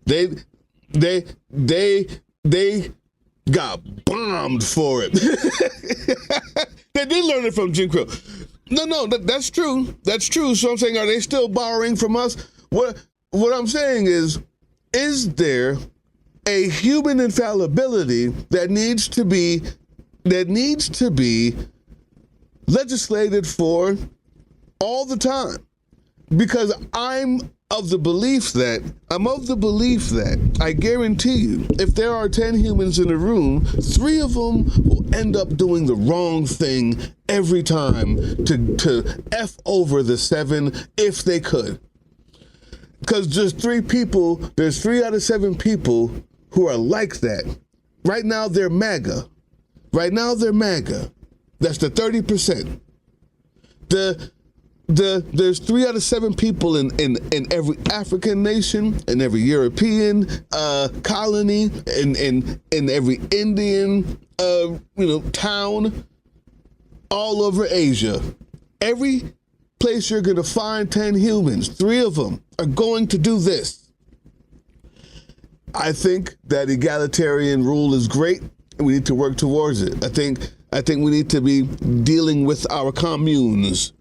They got bombed for it. They did learn it from Jim Crow. No, that's true. That's true. So I'm saying, are they still borrowing from us? What I'm saying is there a human infallibility that needs to be legislated for all the time? Because I'm of the belief that I guarantee you, if there are 10 humans in a room, 3 of them will end up doing the wrong thing every time to F over the 7 if they could. Because there's 3 out of 7 people who are like that. Right now they're MAGA. That's the 30%. There's 3 out of 7 people in every African nation, in every European colony, in every Indian town, all over Asia. Every place you're gonna find 10 humans, 3 of them are going to do this. I think that egalitarian rule is great. We need to work towards it. I think we need to be dealing with our communes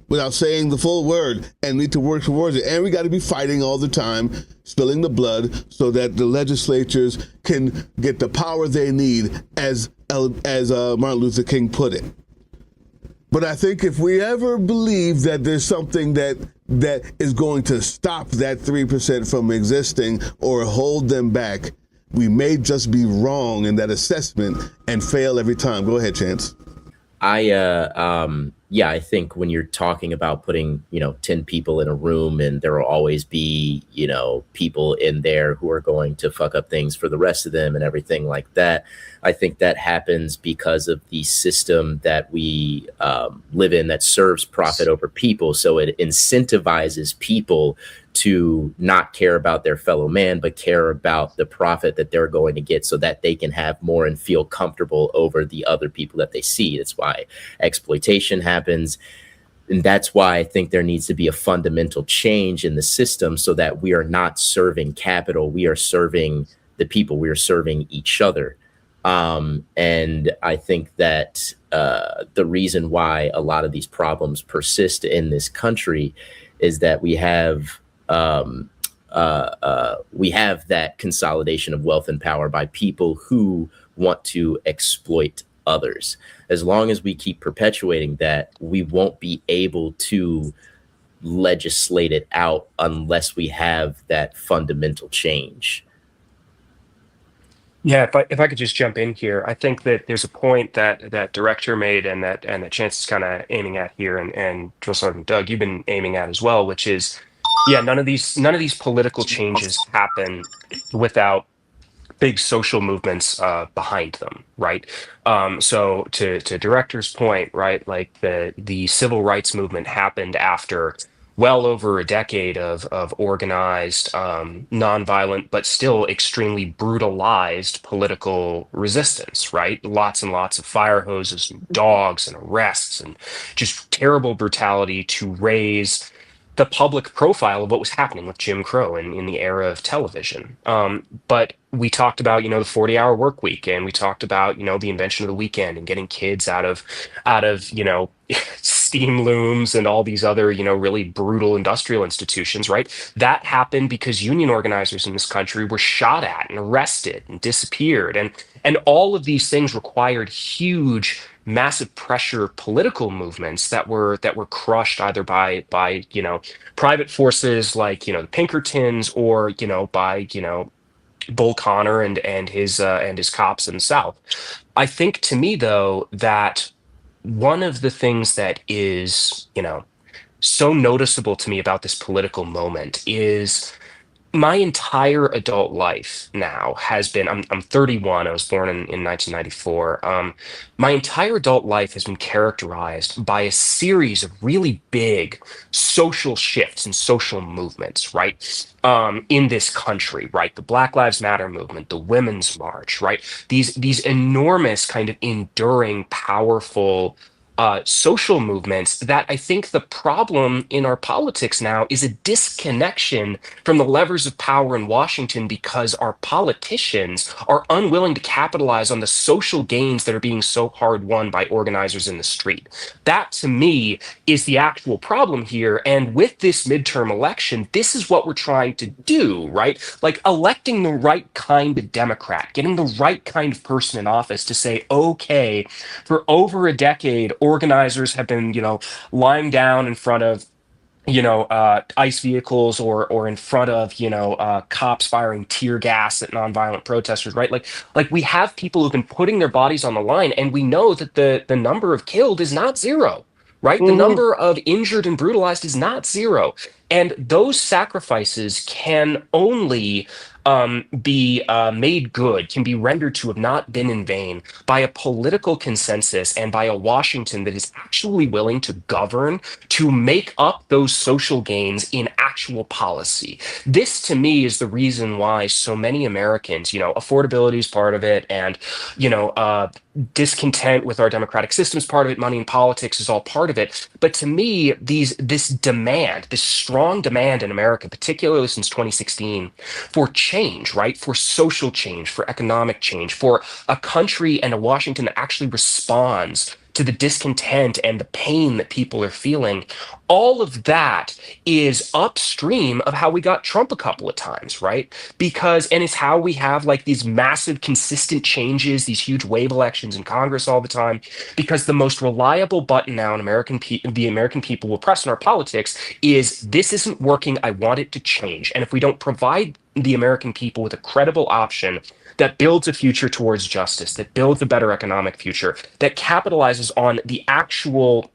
without saying the full word, and need to work towards it. And we got to be fighting all the time, spilling the blood, so that the legislatures can get the power they need, as Martin Luther King put it. But I think if we ever believe that there's something that is going to stop that 3% from existing or hold them back, we may just be wrong in that assessment and fail every time. Go ahead, Chance. I think when you're talking about putting, 10 people in a room, and there will always be, people in there who are going to fuck up things for the rest of them and everything like that. I think that happens because of the system that we live in that serves profit over people. So it incentivizes people to not care about their fellow man, but care about the profit that they're going to get so that they can have more and feel comfortable over the other people that they see. That's why exploitation happens. And that's why I think there needs to be a fundamental change in the system so that we are not serving capital. We are serving the people. We are serving each other. And I think that the reason why a lot of these problems persist in this country is that we have that consolidation of wealth and power by people who want to exploit others. As long as we keep perpetuating that, we won't be able to legislate it out unless we have that fundamental change. Yeah, if I could just jump in here, I think that there's a point that director made, and that Chance is kind of aiming at here, and Drill Sergeant Doug, you've been aiming at as well, which is, yeah, none of these political changes happen without big social movements behind them, right? So to director's point, right, like the civil rights movement happened after well over a decade of organized, nonviolent, but still extremely brutalized political resistance, right? Lots and lots of fire hoses and dogs and arrests and just terrible brutality to raise the public profile of what was happening with Jim Crow in the era of television. But we talked about, the 40-hour work week, and we talked about, the invention of the weekend and getting kids out of, steam looms and all these other, really brutal industrial institutions, right? That happened because union organizers in this country were shot at and arrested and disappeared. And all of these things required huge, massive pressure political movements that were crushed either by private forces like the Pinkertons, or by Bull Connor and his cops in the South. I think, to me, though, that one of the things that is so noticeable to me about this political moment is my entire adult life now has been, I'm 31, I was born in 1994. My entire adult life has been characterized by a series of really big social shifts and social movements, right? In this country, right? The Black Lives Matter movement, the Women's March, right? These enormous kind of enduring, powerful social movements, that I think the problem in our politics now is a disconnection from the levers of power in Washington, because our politicians are unwilling to capitalize on the social gains that are being so hard won by organizers in the street. That, to me, is the actual problem here. And with this midterm election, this is what we're trying to do, right? Like electing the right kind of Democrat, getting the right kind of person in office to say, okay, for over a decade, organizers have been, lying down in front of, ICE vehicles, or in front of, cops firing tear gas at nonviolent protesters, right? Like we have people who've been putting their bodies on the line, and we know that the number of killed is not zero, right? The number of injured and brutalized is not zero. And those sacrifices can only be made good, can be rendered to have not been in vain by a political consensus and by a Washington that is actually willing to govern, to make up those social gains in actual policy. This, to me, is the reason why so many Americans, affordability is part of it, and, discontent with our democratic system is part of it, money in politics is all part of it. But to me, this demand, this strong strong demand in America, particularly since 2016, for change, right? For social change, for economic change, for a country and a Washington that actually responds to the discontent and the pain that people are feeling. All of that is upstream of how we got Trump a couple of times, right? And it's how we have like these massive consistent changes, these huge wave elections in Congress all the time, because the most reliable button now in the American people will press in our politics is, this isn't working, I want it to change. And if we don't provide the American people with a credible option that builds a future towards justice, that builds a better economic future, that capitalizes on the actual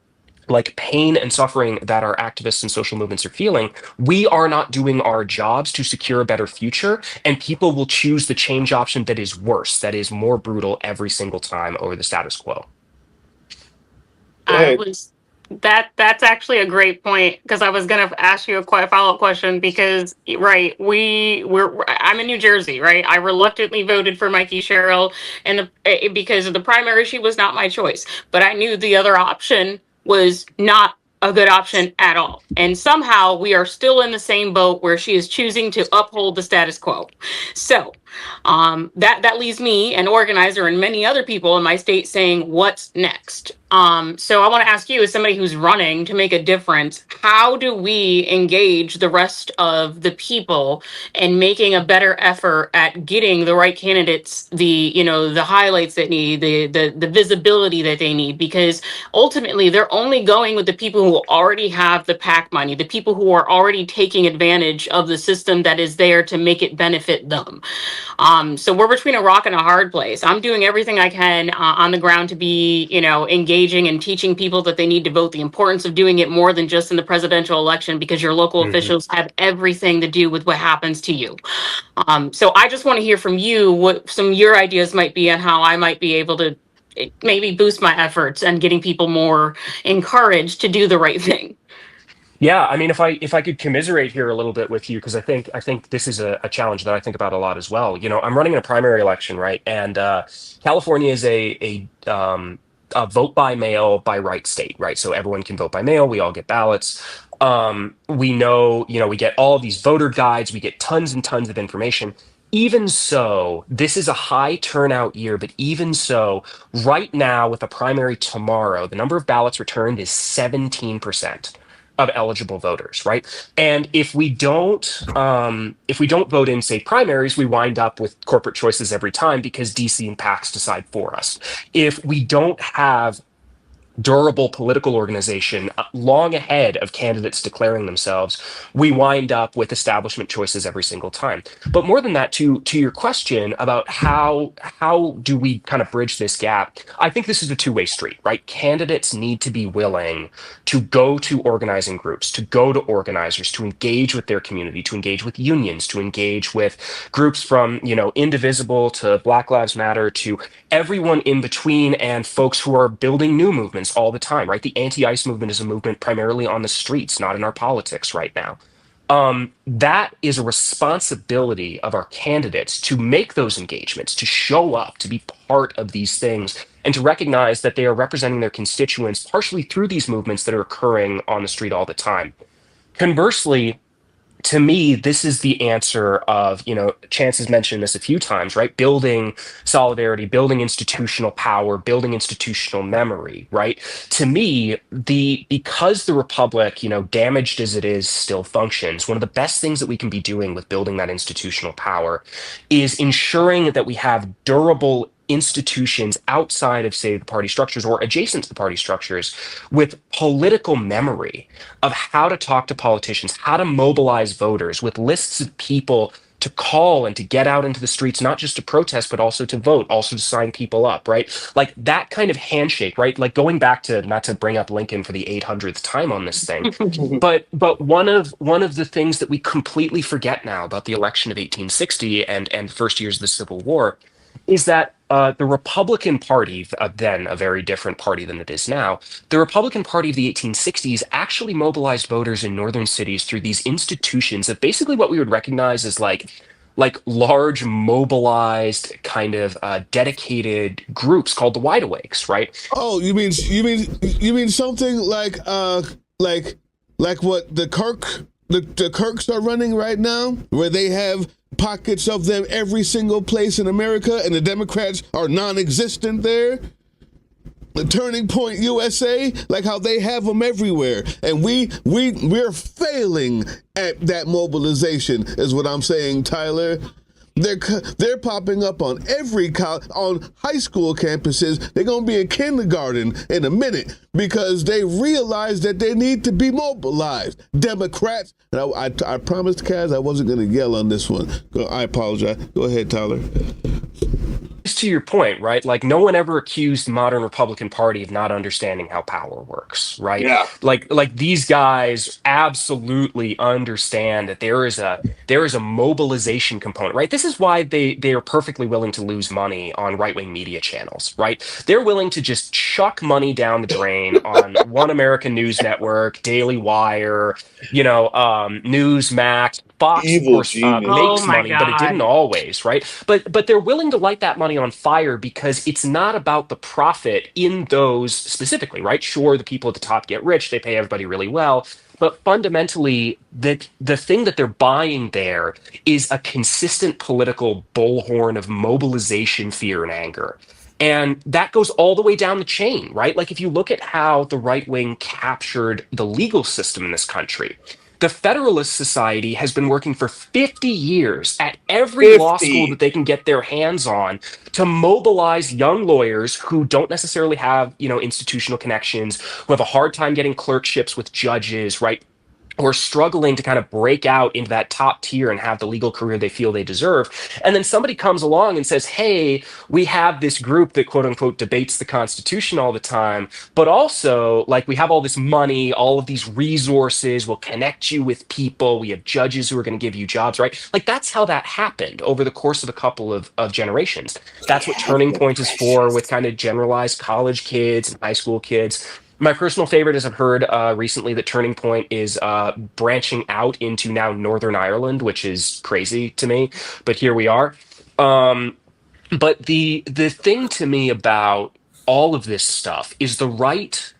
like pain and suffering that our activists and social movements are feeling, we are not doing our jobs to secure a better future, and people will choose the change option that is worse, that is more brutal every single time over the status quo. I was that's actually a great point, because I was gonna ask you a follow-up question, because right, I'm in New Jersey, right? I reluctantly voted for Mikey Sherrill, and because of the primary, she was not my choice, but I knew the other option was not a good option at all. And somehow we are still in the same boat where she is choosing to uphold the status quo. So that leaves me, an organizer, and many other people in my state saying, what's next? So I want to ask you, as somebody who's running to make a difference, how do we engage the rest of the people in making a better effort at getting the right candidates, the highlights that need, the visibility that they need? Because ultimately they're only going with the people who already have the PAC money, the people who are already taking advantage of the system that is there to make it benefit them. So we're between a rock and a hard place. I'm doing everything I can on the ground to be, engaging and teaching people that they need to vote, the importance of doing it more than just in the presidential election, because your local officials have everything to do with what happens to you. So I just want to hear from you what some of your ideas might be on how I might be able to maybe boost my efforts and getting people more encouraged to do the right thing. Yeah, I mean, if I could commiserate here a little bit with you, because I think this is a challenge that I think about a lot as well. I'm running in a primary election, right? And California is a vote by mail by right state, right? So everyone can vote by mail. We all get ballots. We know, we get all these voter guides. We get tons and tons of information. Even so, this is a high turnout year, but even so, right now with a primary tomorrow, the number of ballots returned is 17% of eligible voters, right? And if we don't vote in, say, primaries, we wind up with corporate choices every time because DC and PACs decide for us. If we don't have durable political organization long ahead of candidates declaring themselves, we wind up with establishment choices every single time. But more than that, to your question about how do we kind of bridge this gap, I think this is a two-way street, right? Candidates need to be willing to go to organizing groups, to go to organizers, to engage with their community, to engage with unions, to engage with groups from, Indivisible to Black Lives Matter to everyone in between, and folks who are building new movements all the time, right? The anti-ICE movement is a movement primarily on the streets, not in our politics right now. That is a responsibility of our candidates to make those engagements, to show up, to be part of these things, and to recognize that they are representing their constituents partially through these movements that are occurring on the street all the time. Conversely, to me, this is the answer of, Chance has mentioned this a few times, right? Building solidarity, building institutional power, building institutional memory, right? To me, because the Republic, damaged as it is, still functions, one of the best things that we can be doing with building that institutional power is ensuring that we have durable institutions outside of, say, the party structures or adjacent to the party structures with political memory of how to talk to politicians, how to mobilize voters with lists of people to call and to get out into the streets, not just to protest, but also to vote, also to sign people up, right? Like that kind of handshake, right? Like going back to, not to bring up Lincoln for the 800th time on this thing, but one of the things that we completely forget now about the election of 1860 and first years of the Civil War is that the Republican Party, then a very different party than it is now, the Republican Party of the 1860s actually mobilized voters in northern cities through these institutions of basically what we would recognize as like large mobilized kind of dedicated groups called the Wide Awakes, right? Oh, you mean something like what the Kirk the Kirks are running right now, where they have pockets of them every single place in America, and the Democrats are non-existent there. The Turning Point USA, like how they have them everywhere, and we're failing at that mobilization, is what I'm saying, Tyler. They're popping up on on high school campuses. They're gonna be in kindergarten in a minute because they realize that they need to be mobilized. Democrats. And I promised Kaz I wasn't gonna yell on this one. I apologize. Go ahead, Tyler. To your point, right? Like no one ever accused the modern Republican Party of not understanding how power works, right? Yeah. Like these guys absolutely understand that there is a mobilization component, right? This is why they are perfectly willing to lose money on right-wing media channels, right? They're willing to just chuck money down the drain on One American News Network, Daily Wire, Newsmax. Fox, of Evil course, genius. Oh makes my money, but it didn't God. always, right? But they're willing to light that money on fire because it's not about the profit in those specifically, right? Sure, the people at the top get rich, they pay everybody really well, but fundamentally, the thing that they're buying there is a consistent political bullhorn of mobilization, fear, and anger. And that goes all the way down the chain, right? Like if you look at how the right wing captured the legal system in this country, the Federalist Society has been working for 50 years at every law school 50. that they can get their hands on to mobilize young lawyers who don't necessarily have, institutional connections, who have a hard time getting clerkships with judges, right? Or struggling to kind of break out into that top tier and have the legal career they feel they deserve. And then somebody comes along and says, hey, we have this group that quote unquote debates the Constitution all the time, but also like we have all this money, all of these resources, we'll connect you with people, we have judges who are going to give you jobs, right? Like that's how that happened over the course of a couple of generations. That's what Turning Point is for with kind of generalized college kids and high school kids. My personal favorite is I've heard recently that Turning Point is branching out into now Northern Ireland, which is crazy to me, but here we are. But the thing to me about all of this stuff is the right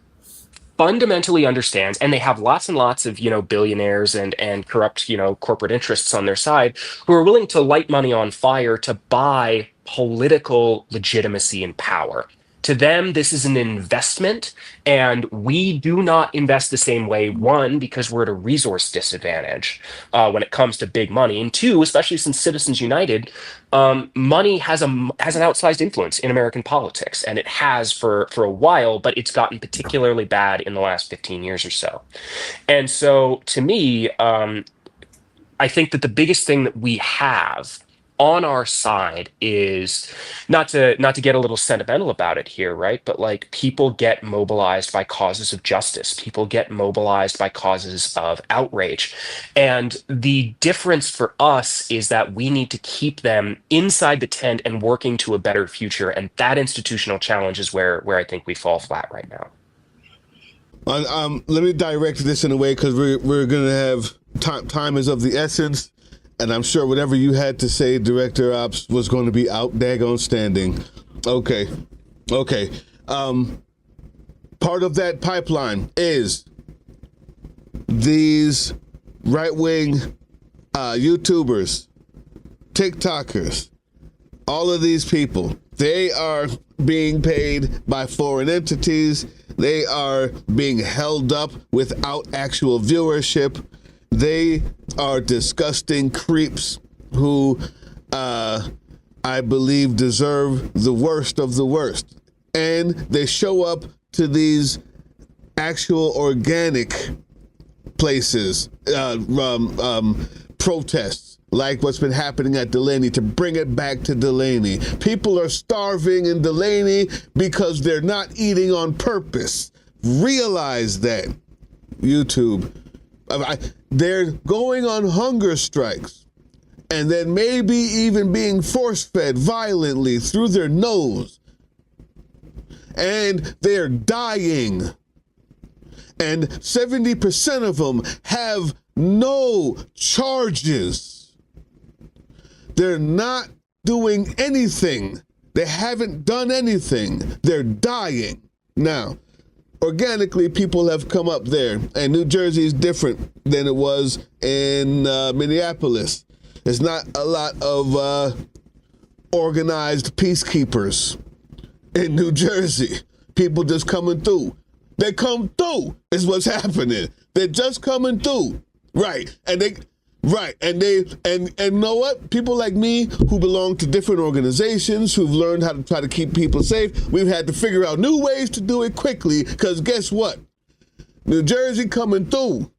fundamentally understands, and they have lots and lots of billionaires and corrupt corporate interests on their side who are willing to light money on fire to buy political legitimacy and power. To them, this is an investment, and we do not invest the same way. One, because we're at a resource disadvantage when it comes to big money, and two, especially since Citizens United, money has an outsized influence in American politics, and it has for a while, but it's gotten particularly bad in the last 15 years or so. And so, to me, I think that the biggest thing that we have on our side is not to get a little sentimental about it here, right? But like people get mobilized by causes of justice. People get mobilized by causes of outrage. And the difference for us is that we need to keep them inside the tent and working to a better future. And that institutional challenge is where I think we fall flat right now. Let me direct this in a way because we're going to have time is of the essence. And I'm sure whatever you had to say, Director Ops, was going to be out daggone standing. Okay. Part of that pipeline is these right-wing YouTubers, TikTokers, all of these people. They are being paid by foreign entities. They are being held up without actual viewership. They are disgusting creeps who I believe deserve the worst of the worst. And they show up to these actual organic places, protests, like what's been happening at Delaney, to bring it back to Delaney. People are starving in Delaney because they're not eating on purpose. Realize that, YouTube. They're going on hunger strikes and then maybe even being force-fed violently through their nose. And they're dying. And 70% of them have no charges. They're not doing anything. They haven't done anything. They're dying. Now, organically people have come up there, and New Jersey is different than it was in Minneapolis. There's not a lot of organized peacekeepers in New Jersey. People just coming through. They come through is what's happening. They're just coming through. Right. And you know what? People like me who belong to different organizations, who've learned how to try to keep people safe, we've had to figure out new ways to do it quickly, because guess what? New Jersey coming through,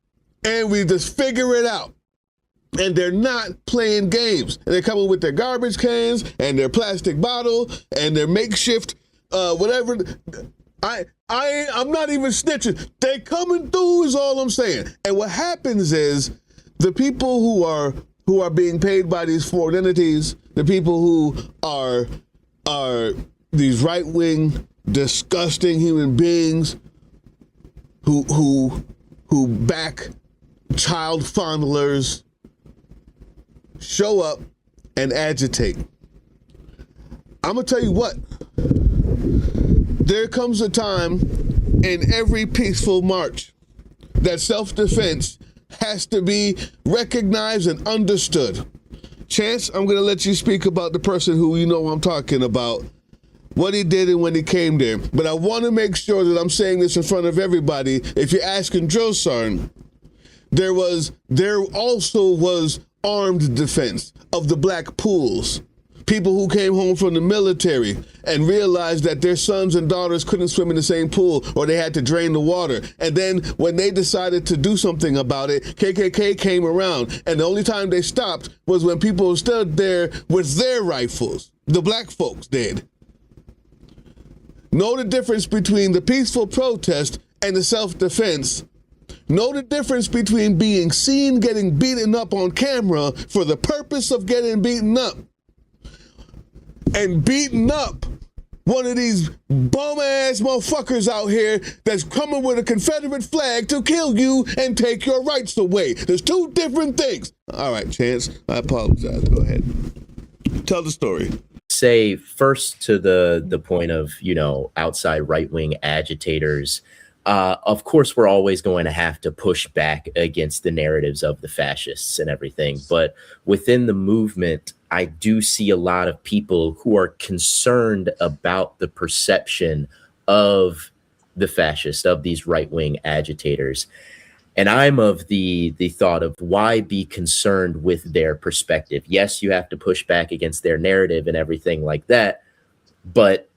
and we just figure it out. And they're not playing games. And they're coming with their garbage cans and their plastic bottle and their makeshift whatever. I'm not even snitching. They coming through is all I'm saying. And what happens is the people who are being paid by these foreign entities, the people who are these right-wing, disgusting human beings who back child fondlers, show up and agitate. I'm gonna tell you what. There comes a time in every peaceful march that self-defense has to be recognized and understood. Chance, I'm going to let you speak about the person who you know I'm talking about, what he did and when he came there. But I want to make sure that I'm saying this in front of everybody. If you're asking Drill Sergeant, there also was armed defense of the black pools. People who came home from the military and realized that their sons and daughters couldn't swim in the same pool, or they had to drain the water. And then when they decided to do something about it, KKK came around. And the only time they stopped was when people stood there with their rifles. The black folks did. Know the difference between the peaceful protest and the self-defense. Know the difference between being seen getting beaten up on camera for the purpose of getting beaten up, and beating up one of these bum-ass motherfuckers out here that's coming with a Confederate flag to kill you and take your rights away. There's two different things. All right, Chance, I apologize. Go ahead. Tell the story. Say first to the point of, outside right-wing agitators. Of course, we're always going to have to push back against the narratives of the fascists and everything. But within the movement, I do see a lot of people who are concerned about the perception of the fascists, of these right-wing agitators. And I'm of the thought of, why be concerned with their perspective? Yes, you have to push back against their narrative and everything like that. But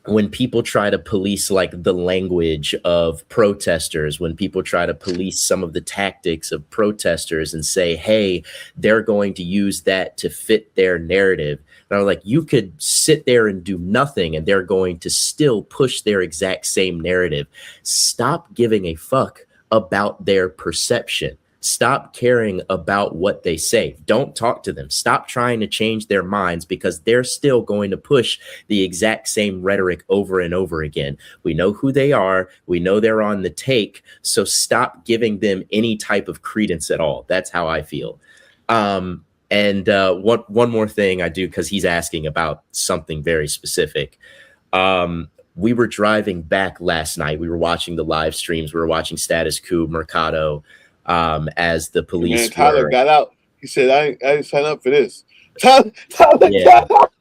when people try to police like the language of protesters, when people try to police some of the tactics of protesters and say, hey, they're going to use that to fit their narrative. And I'm like, you could sit there and do nothing and they're going to still push their exact same narrative. Stop giving a fuck about their perception. Stop caring about what they say. Don't talk to them. Stop trying to change their minds, because they're still going to push the exact same rhetoric over and over again. We know who they are. We know they're on the take. So stop giving them any type of credence at all. That's how I feel. And one more thing I do, because he's asking about something very specific. We were driving back last night. We were watching the live streams. We were watching Status Coup, Mercado, as the police. Man, Tyler got out. He said, I didn't sign up for this. Tyler got out.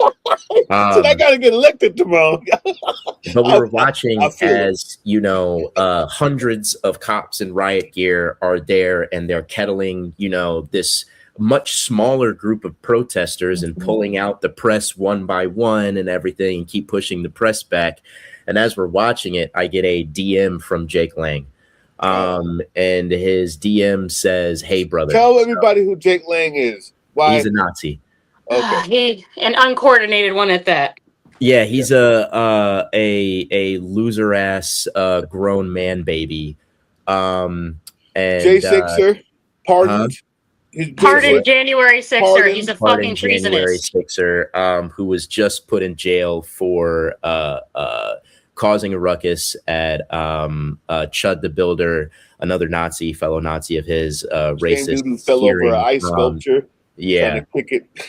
He said, I got to get elected tomorrow. But we were watching as, hundreds of cops in riot gear are there, and they're kettling, this much smaller group of protesters and pulling out the press one by one and everything, and keep pushing the press back. And as we're watching it, I get a DM from Jake Lang. And his DM says, hey, brother. Tell everybody who Jake Lang is. Why? He's a Nazi. Okay. An uncoordinated one at that. Yeah, he's a loser ass grown man baby. And J6er, pardoned. Pardoned January 6er. He's a fucking January treasonous. 6er, who was just put in jail for causing a ruckus at Chud the Builder, another fellow Nazi of his, racist. Dude who fell over an ice sculpture. Yeah.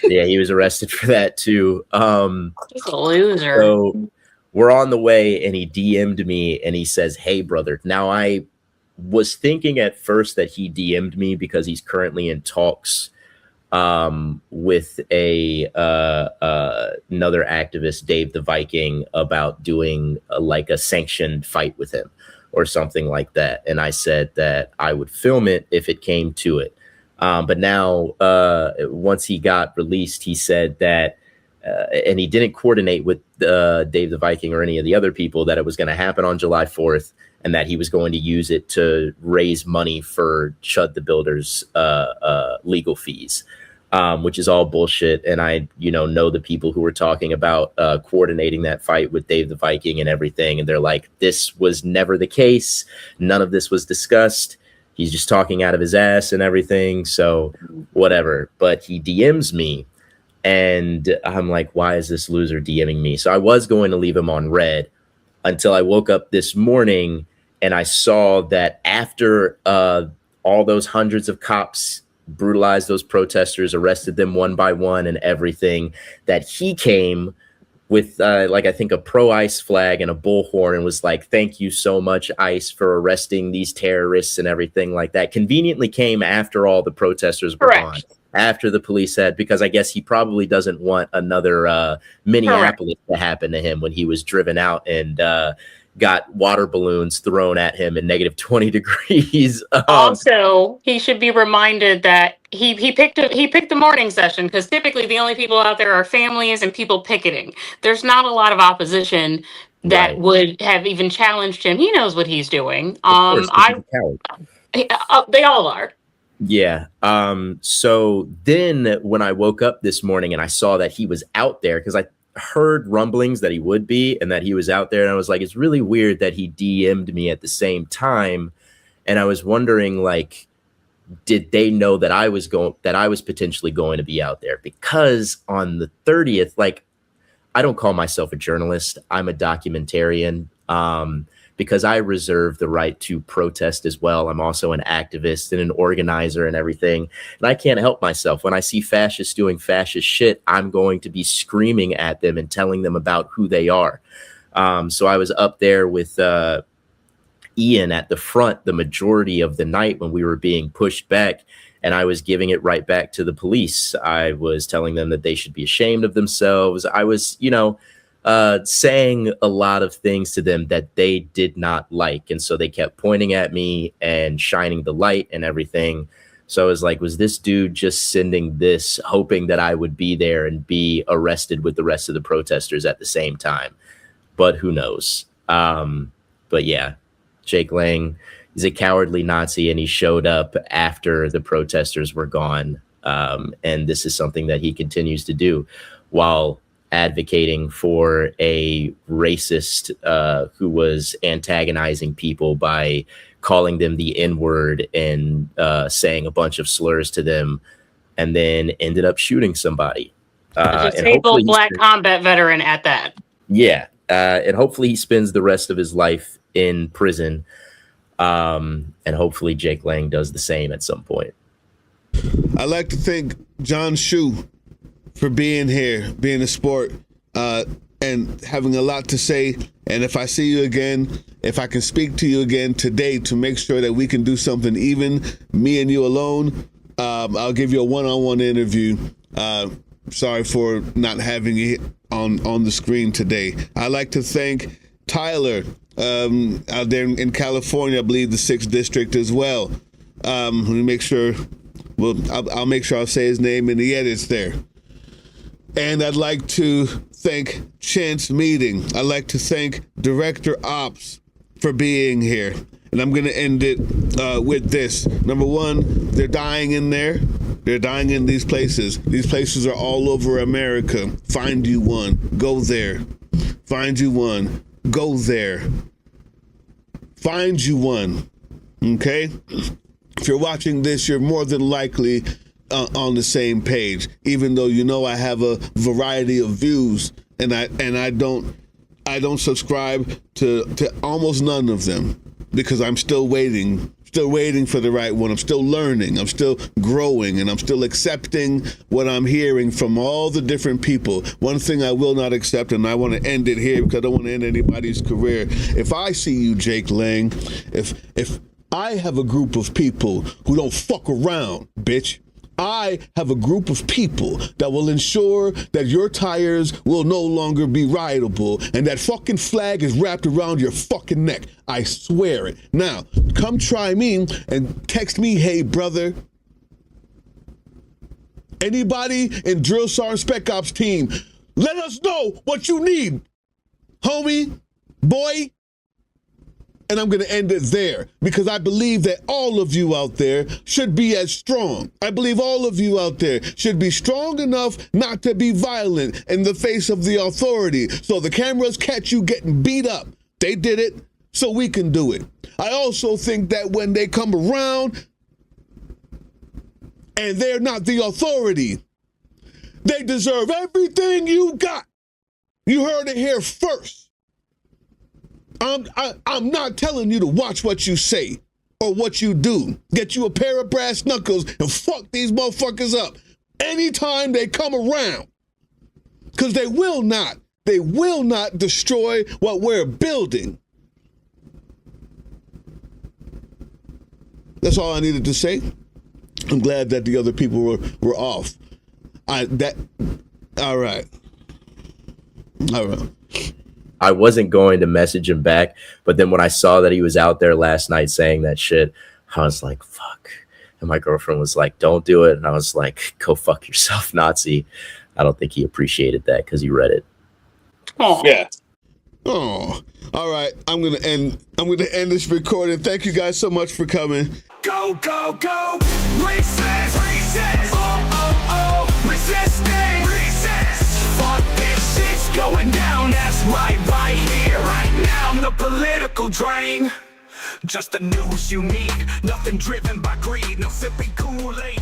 Yeah, he was arrested for that too. He's a loser. So we're on the way, and he DM'd me and he says, "Hey, brother." Now, I was thinking at first that he DM'd me because he's currently in talks with another activist, Dave the Viking, about doing like a sanctioned fight with him or something like that. And I said that I would film it if it came to it. But now, once he got released, he said that, and he didn't coordinate with Dave the Viking or any of the other people, that it was going to happen on July 4th and that he was going to use it to raise money for Chud the Builder's legal fees, which is all bullshit. And I, know the people who were talking about coordinating that fight with Dave the Viking and everything. And they're like, this was never the case. None of this was discussed. He's just talking out of his ass and everything. So whatever. But he DMs me and I'm like, why is this loser DMing me? So I was going to leave him on red until I woke up this morning and I saw that after all those hundreds of cops brutalized those protesters, arrested them one by one and everything, that he came with I think a pro-ICE flag and a bullhorn and was like, "Thank you so much, ICE, for arresting these terrorists," and everything like that. Conveniently came after all the protesters were gone, after the police had, because I guess he probably doesn't want another Minneapolis to happen to him when he was driven out and got water balloons thrown at him in -20 degrees. Also, he should be reminded that he picked the morning session because typically the only people out there are families and people picketing. There's not a lot of opposition that would have even challenged him. He knows what he's doing. Of course, they all are. Yeah. So then when I woke up this morning and I saw that he was out there, because I heard rumblings that he would be and that he was out there, and I was like, it's really weird that he DM'd me at the same time. And I was wondering, like, did they know that I was potentially going to be out there? Because on the 30th, like, I don't call myself a journalist, I'm a documentarian, because I reserve the right to protest as well. I'm also an activist and an organizer and everything. And I can't help myself. When I see fascists doing fascist shit, I'm going to be screaming at them and telling them about who they are. So I was up there with Ian at the front the majority of the night when we were being pushed back. And I was giving it right back to the police. I was telling them that they should be ashamed of themselves. I was, saying a lot of things to them that they did not like. And so they kept pointing at me and shining the light and everything. So I was like, was this dude just sending this, hoping that I would be there and be arrested with the rest of the protesters at the same time? But who knows? But yeah, Jake Lang is a cowardly Nazi, and he showed up after the protesters were gone. And this is something that he continues to do while advocating for a racist who was antagonizing people by calling them the N-word and saying a bunch of slurs to them, and then ended up shooting somebody. A disabled black combat veteran at that. Yeah. And hopefully he spends the rest of his life in prison. And hopefully Jake Lang does the same at some point. I'd like to thank John Shu for being here, being a sport, and having a lot to say. And if I see you again, if I can speak to you again today to make sure that we can do something, even me and you alone, I'll give you a one-on-one interview. Sorry for not having it on the screen today. I'd like to thank Tyler out there in California, I believe the 6th district as well. Let me make sure. Well, I'll make sure I'll say his name in the edits there. And I'd like to thank Chance Meeting. I'd like to thank Director Ops for being here. And I'm going to end it with this. Number one, they're dying in there. They're dying in these places. These places are all over America. Find you one. Go there. Find you one. Go there. Find you one. Okay? If you're watching this, you're more than likely on the same page, even though I have a variety of views, and I don't subscribe to almost none of them because I'm still waiting still waiting for the right one. I'm still learning. I'm still growing, and I'm still accepting what I'm hearing from all the different people. One thing I will not accept, and I want to end it here because I don't want to end anybody's career. If I see you, Jake Lang, if I have a group of people who don't fuck around, bitch, I have a group of people that will ensure that your tires will no longer be rideable and that fucking flag is wrapped around your fucking neck. I swear it. Now, come try me and text me, hey, brother. Anybody in Drill Sergeant Spec Ops team, let us know what you need, homie, boy. And I'm going to end it there because I believe that all of you out there should be as strong. I believe all of you out there should be strong enough not to be violent in the face of the authority. So the cameras catch you getting beat up. They did it, so we can do it. I also think that when they come around and they're not the authority, they deserve everything you got. You heard it here first. I'm not telling you to watch what you say or what you do. Get you a pair of brass knuckles and fuck these motherfuckers up anytime they come around. Because they will not destroy what we're building. That's all I needed to say. I'm glad that the other people were off. All right. I wasn't going to message him back, but then when I saw that he was out there last night saying that shit, I was like, fuck. And my girlfriend was like, don't do it. And I was like, go fuck yourself, Nazi. I don't think he appreciated that because he read it. Oh Yeah. Oh, all right. I'm gonna end this recording. Thank you guys so much for coming. Go, go, go! Resist! Resist! Oh, resisting! Resist! Fuck this shit's going down. That's right here, right now. The political drain. Just the news you need. Nothing driven by greed. No sipping Kool-Aid.